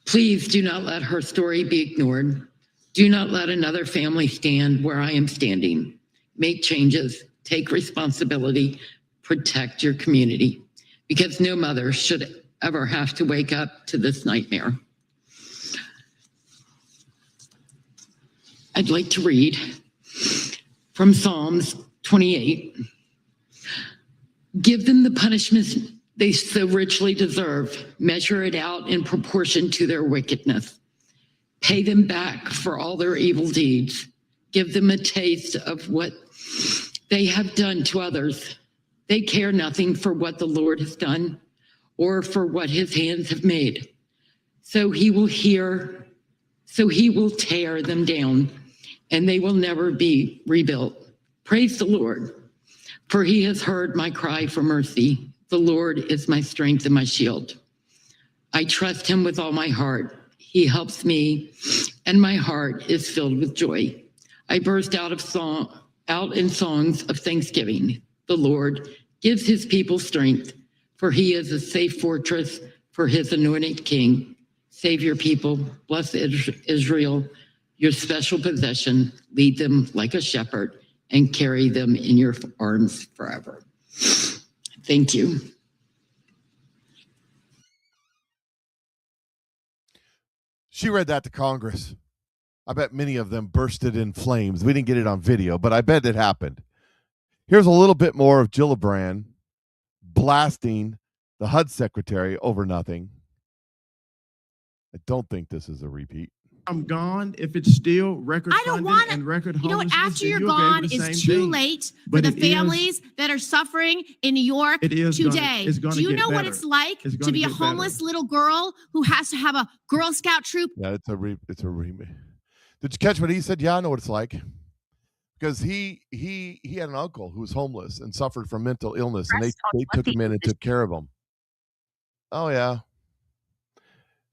please do not let her story be ignored. Do not let another family stand where I am standing. Make changes, take responsibility, protect your community, because no mother should ever have to wake up to this nightmare. I'd like to read from Psalms 28. Give them the punishment they so richly deserve. Measure it out in proportion to their wickedness. Pay them back for all their evil deeds. Give them a taste of what they have done to others. They care nothing for what the Lord has done or for what his hands have made. So he will tear them down, and they will never be rebuilt. Praise the Lord, for he has heard my cry for mercy. The Lord is my strength and my shield. I trust him with all my heart. He helps me, and my heart is filled with joy. I burst out in songs of thanksgiving. The Lord gives his people strength, for he is a safe fortress for his anointed king. Save your people, bless Israel, your special possession. Lead them like a shepherd and carry them in your arms forever. Thank you. She read that to Congress. I bet many of them bursted in flames. We didn't get it on video, but I bet it happened. Here's a little bit more of Gillibrand blasting the HUD secretary over nothing. I don't think this is a repeat. I'm gone if it's still record I don't funded want and record You know what? homelessness, After then you're you'll be able gone to is same too thing. late for But the it is- families that are suffering in New York today. it's gonna Do you get know what better. it's like It's to gonna be a get better. homeless little girl who has to have a Girl Scout troop? Yeah, it's a remake. Did you catch what he said? Yeah, I know what it's like. Because he had an uncle who was homeless and suffered from mental illness, and they took him in and took care of him. Oh yeah.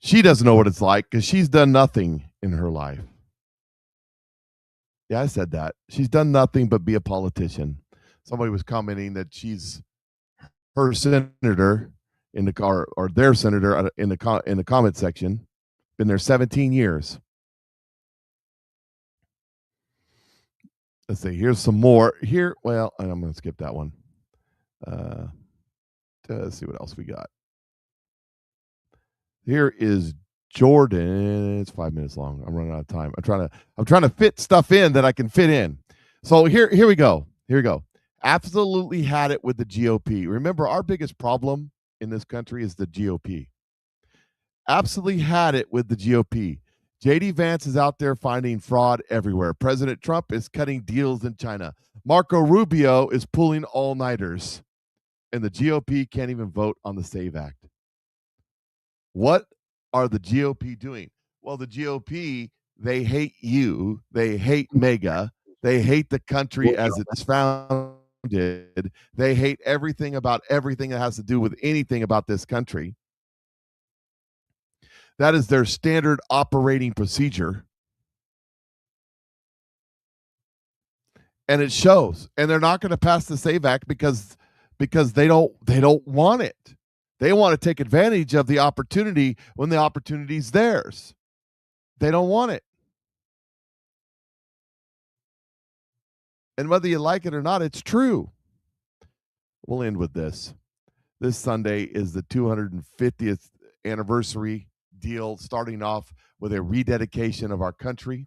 She doesn't know what it's like because she's done nothing in her life. Yeah, I said that. She's done nothing but be a politician. Somebody was commenting that she's her senator in the car, or their senator in the comment section. Been there 17 years. Let's see. Here's some more. Here, well, I'm going to skip that one. Let's see what else we got. Here is Jordan. It's 5 minutes long. I'm running out of time. I'm trying to fit stuff in that I can fit in. So here we go. Here we go. Absolutely had it with the GOP. Remember, our biggest problem in this country is the GOP. Absolutely had it with the GOP. JD Vance is out there finding fraud everywhere. President Trump is cutting deals in China. Marco Rubio is pulling all-nighters. And the GOP can't even vote on the SAVE Act. What are the GOP doing? Well, the GOP, they hate you. They hate MAGA. They hate the country as it's founded. They hate everything about everything that has to do with anything about this country. That is their standard operating procedure. And it shows. And they're not going to pass the SAVE Act because they don't want it. They want to take advantage of the opportunity when the opportunity is theirs. They don't want it. And whether you like it or not, it's true. We'll end with this. This Sunday is the 250th anniversary deal, starting off with a rededication of our country.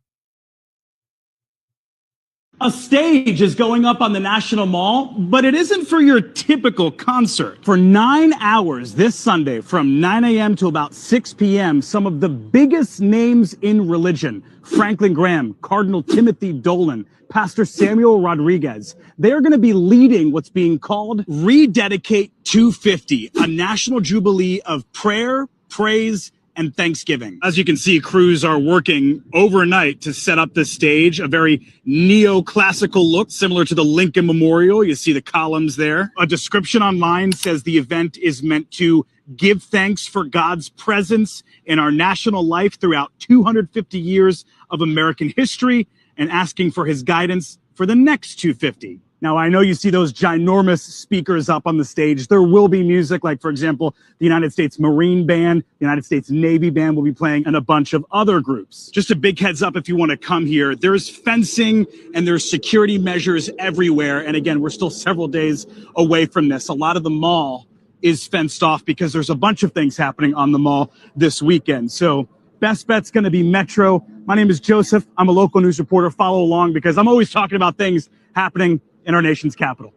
A stage is going up on the National Mall, but it isn't for your typical concert. For 9 hours this Sunday, from 9 a.m. to about 6 p.m., some of the biggest names in religion, Franklin Graham, Cardinal Timothy Dolan, Pastor Samuel Rodriguez, they are going to be leading what's being called Rededicate 250, a national jubilee of prayer, praise, and Thanksgiving. As you can see, crews are working overnight to set up this stage, a very neoclassical look similar to the Lincoln Memorial. You see the columns there. A description online says the event is meant to give thanks for God's presence in our national life throughout 250 years of American history and asking for his guidance for the next 250. Now, I know you see those ginormous speakers up on the stage. There will be music, like, for example, the United States Marine Band, the United States Navy Band will be playing, and a bunch of other groups. Just a big heads up if you want to come here. There's fencing and there's security measures everywhere. And again, we're still several days away from this. A lot of the mall is fenced off because there's a bunch of things happening on the mall this weekend. So best bet's going to be Metro. My name is Joseph. I'm a local news reporter. Follow along because I'm always talking about things happening in our nation's capital.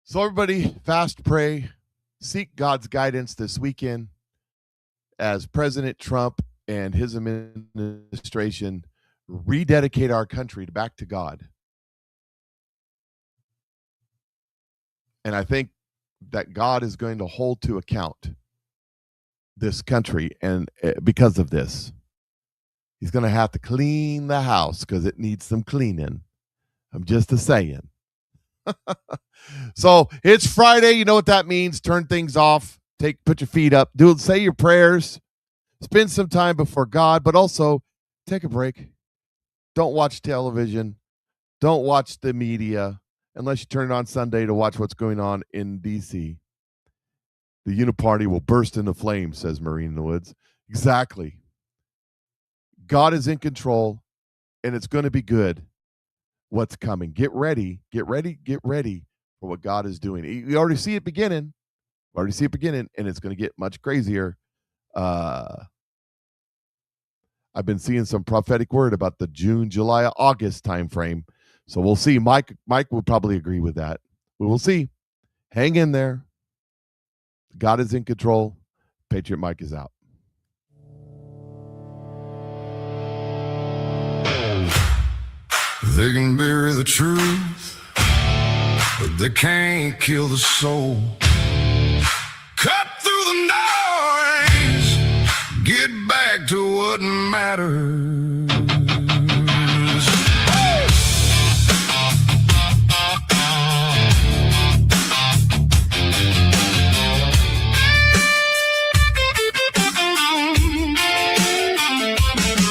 So everybody, fast, pray, seek God's guidance this weekend as President Trump and his administration rededicate our country back to God. And I think that God is going to hold to account this country, and because of this, he's going to have to clean the house because it needs some cleaning. I'm just a saying. So it's Friday. You know what that means. Turn things off. Put your feet up. Say your prayers. Spend some time before God, but also take a break. Don't watch television. Don't watch the media unless you turn it on Sunday to watch what's going on in D.C. The uniparty will burst into flames, says Marine in the Woods. Exactly. God is in control, and it's going to be good what's coming. Get ready for what God is doing. You already see it beginning. And it's going to get much crazier. I've been seeing some prophetic word about the June, July, August timeframe. So we'll see. Mike will probably agree with that. We will see. Hang in there. God is in control. Patriot Mike is out. They can bury the truth, but they can't kill the soul. Cut through the noise, get back to what matters.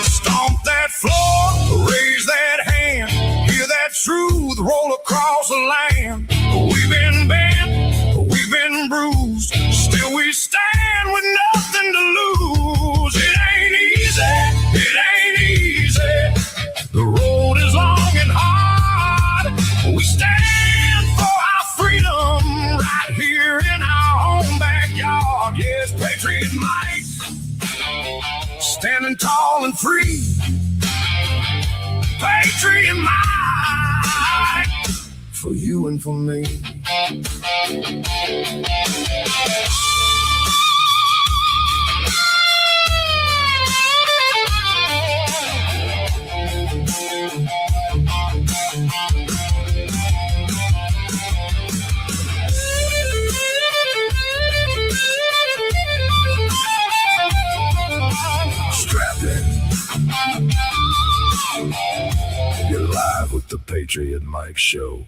Stomp that floor, raise that hand, hear that truth roll across the land. We've been bent, we've been bruised, still we stand with nothing to lose. It ain't easy, the road is long and hard. We stand for our freedom right here in our own backyard. Yes, Patriot Mike, standing tall and free. Patriot Mike, for you and for me. Strapped in. You're live with the Patriot Mike Show.